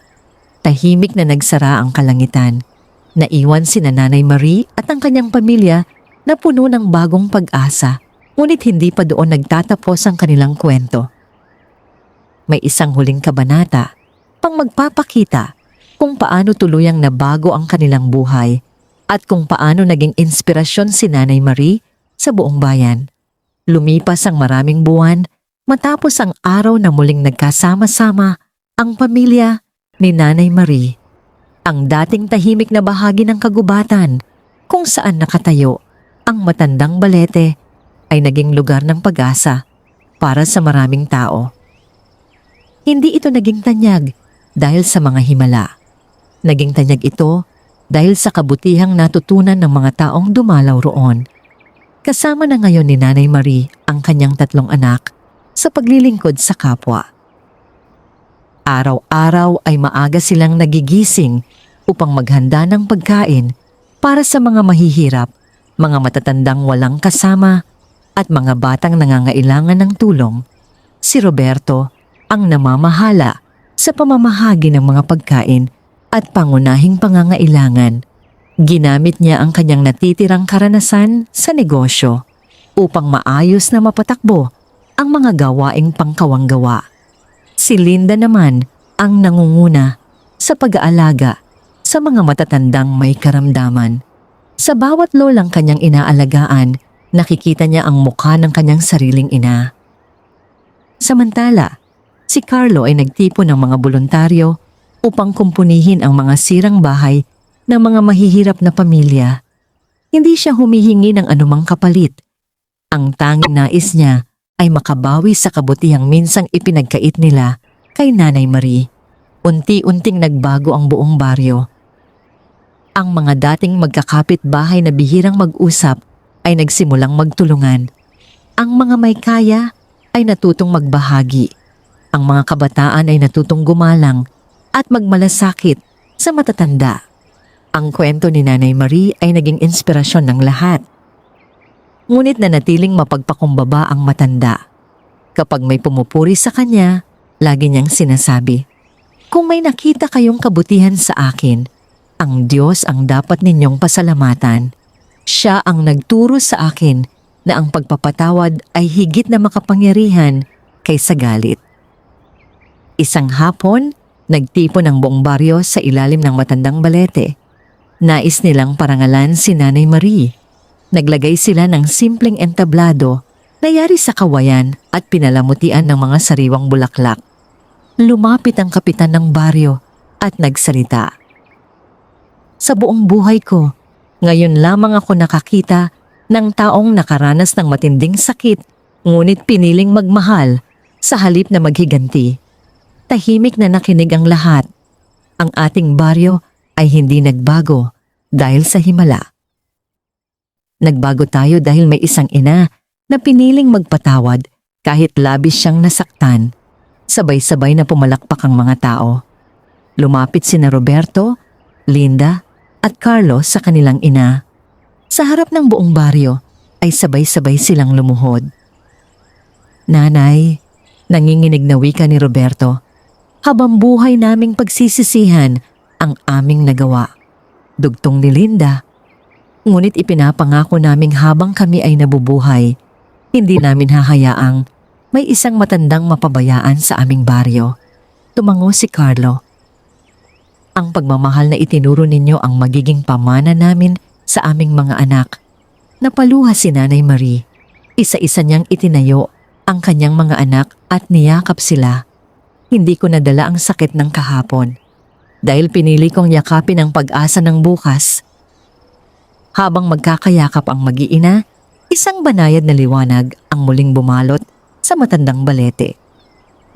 Tahimik na nagsara ang kalangitan. Naiwan si Nanay Marie at ang kanyang pamilya na puno ng bagong pag-asa, ngunit hindi pa doon nagtatapos ang kanilang kwento. May isang huling kabanata pang magpapakita kung paano tuluyang nabago ang kanilang buhay at kung paano naging inspirasyon si Nanay Marie sa buong bayan. Lumipas ang maraming buwan matapos ang araw na muling nagkasama-sama ang pamilya ni Nanay Marie. Ang dating tahimik na bahagi ng kagubatan kung saan nakatayo ang matandang balete ay naging lugar ng pag-asa para sa maraming tao. Hindi ito naging tanyag dahil sa mga himala. Naging tanyag ito dahil sa kabutihang natutunan ng mga taong dumalaw roon. Kasama na ngayon ni Nanay Marie ang kanyang tatlong anak sa paglilingkod sa kapwa. Araw-araw ay maaga silang nagigising upang maghanda ng pagkain para sa mga mahihirap, mga matatandang walang kasama at mga batang nangangailangan ng tulong. Si Roberto ang namamahala sa pamamahagi ng mga pagkain at pangunahing pangangailangan. Ginamit niya ang kanyang natitirang karanasan sa negosyo upang maayos na mapatakbo ang mga gawaing pangkawanggawa. Si Linda naman ang nangunguna sa pag-aalaga sa mga matatandang may karamdaman. Sa bawat lolang kanyang inaalagaan, nakikita niya ang mukha ng kanyang sariling ina. Samantala, si Carlo ay nagtipon ng mga voluntaryo upang kumpunihin ang mga sirang bahay ng mga mahihirap na pamilya. Hindi siya humihingi ng anumang kapalit. Ang tanging nais niya ay makabawi sa kabutihang minsang ipinagkait nila kay Nanay Marie. Unti-unting nagbago ang buong baryo. Ang mga dating magkakapit-bahay na bihirang mag-usap ay nagsimulang magtulungan. Ang mga may kaya ay natutong magbahagi. Ang mga kabataan ay natutong gumalang at magmalasakit sa matatanda. Ang kwento ni Nanay Marie ay naging inspirasyon ng lahat. Ngunit nanatiling mapagpakumbaba ang matanda. Kapag may pumupuri sa kanya, lagi niyang sinasabi, "Kung may nakita kayong kabutihan sa akin, ang Diyos ang dapat ninyong pasalamatan. Siya ang nagturo sa akin na ang pagpapatawad ay higit na makapangyarihan kaysa galit." Isang hapon, nagtipon ang buong baryo sa ilalim ng matandang balete. Nais nilang parangalan si Nanay Marie. Naglagay sila ng simpleng entablado na yari sa kawayan at pinalamutian ng mga sariwang bulaklak. Lumapit ang kapitan ng baryo at nagsalita, "Sa buong buhay ko, ngayon lamang ako nakakita ng taong nakaranas ng matinding sakit ngunit piniling magmahal sa halip na maghiganti." Tahimik na nakinig ang lahat. Ang ating baryo ay hindi nagbago dahil sa himala. Nagbago tayo dahil may isang ina na piniling magpatawad kahit labis siyang nasaktan. Sabay-sabay na pumalakpak ang mga tao. Lumapit sina Roberto, Linda at Carlo sa kanilang ina. Sa harap ng buong baryo ay sabay-sabay silang lumuhod. "Nanay," nanginginig na wika ni Roberto, "habang buhay naming pagsisisihan ang aming nagawa." Dugtong ni Linda, "Ngunit ipinapangako naming habang kami ay nabubuhay, hindi namin hahayaang may isang matandang mapabayaan sa aming baryo. Tumango si Carlo. Ang pagmamahal na itinuro ninyo ang magiging pamana namin sa aming mga anak. Napaluha si Nanay Marie. Isa-isa niyang itinayo ang kanyang mga anak at niyakap sila. Hindi ko nadala ang sakit ng kahapon dahil pinili kong yakapin ang pag-asa ng bukas. Habang magkakayakap ang mag-iina, isang banayad na liwanag ang muling bumalot sa matandang balete.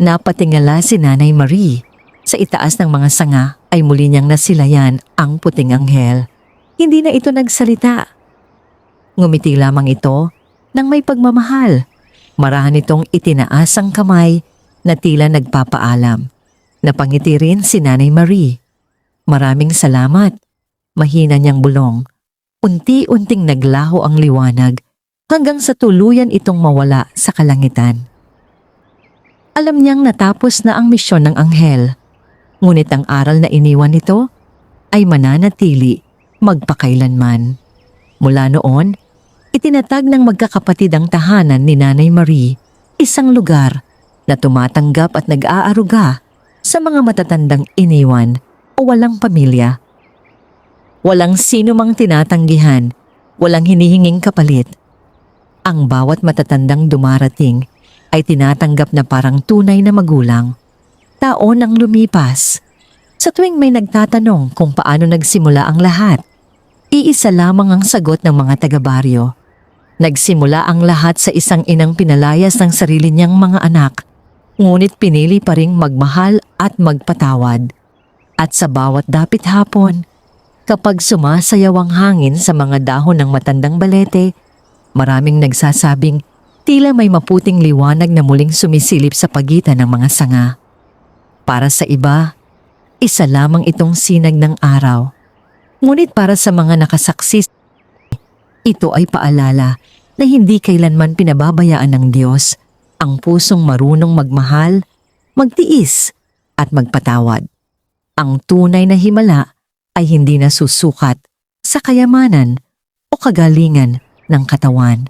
Napatingala si Nanay Marie. Sa itaas ng mga sanga ay muli niyang nasilayan ang puting anghel. Hindi na ito nagsalita. Ngumiti lamang ito nang may pagmamahal. Marahan itong itinaas ang kamay na tila nagpapaalam. Napangiti rin si Nanay Marie. Maraming salamat. Mahina niyang bulong. Unti-unting naglaho ang liwanag hanggang sa tuluyan itong mawala sa kalangitan. Alam niyang natapos na ang misyon ng anghel. Ngunit ang aral na iniwan nito ay mananatili magpakailanman. Mula noon, itinatag ng magkakapatid ang tahanan ni Nanay Marie, isang lugar na tumatanggap at nag-aaruga sa mga matatandang iniwan o walang pamilya. Walang sino mang tinatanggihan, walang hinihinging kapalit. Ang bawat matatandang dumarating ay tinatanggap na parang tunay na magulang. Taon ang lumipas. Sa tuwing may nagtatanong kung paano nagsimula ang lahat, iisa lamang ang sagot ng mga taga-baryo. Nagsimula ang lahat sa isang inang pinalayas ng sarili niyang mga anak, ngunit pinili pa ring magmahal at magpatawad. At sa bawat dapit hapon, kapag sumasayaw ang hangin sa mga dahon ng matandang balete, maraming nagsasabing tila may maputing liwanag na muling sumisilip sa pagitan ng mga sanga. Para sa iba, isa lamang itong sinag ng araw. Ngunit para sa mga nakasaksi, ito ay paalala na hindi kailanman pinababayaan ng Diyos ang pusong marunong magmahal, magtiis at magpatawad. Ang tunay na himala ay hindi nasusukat sa kayamanan o kagalingan ng katawan.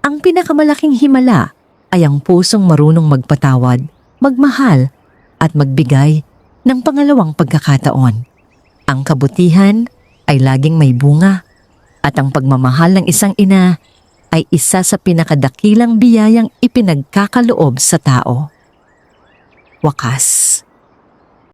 Ang pinakamalaking himala ay ang pusong marunong magpatawad, magmahal at magbigay ng pangalawang pagkakataon. Ang kabutihan ay laging may bunga at ang pagmamahal ng isang ina ay isa sa pinakadakilang biyayang ipinagkakaloob sa tao. Wakas.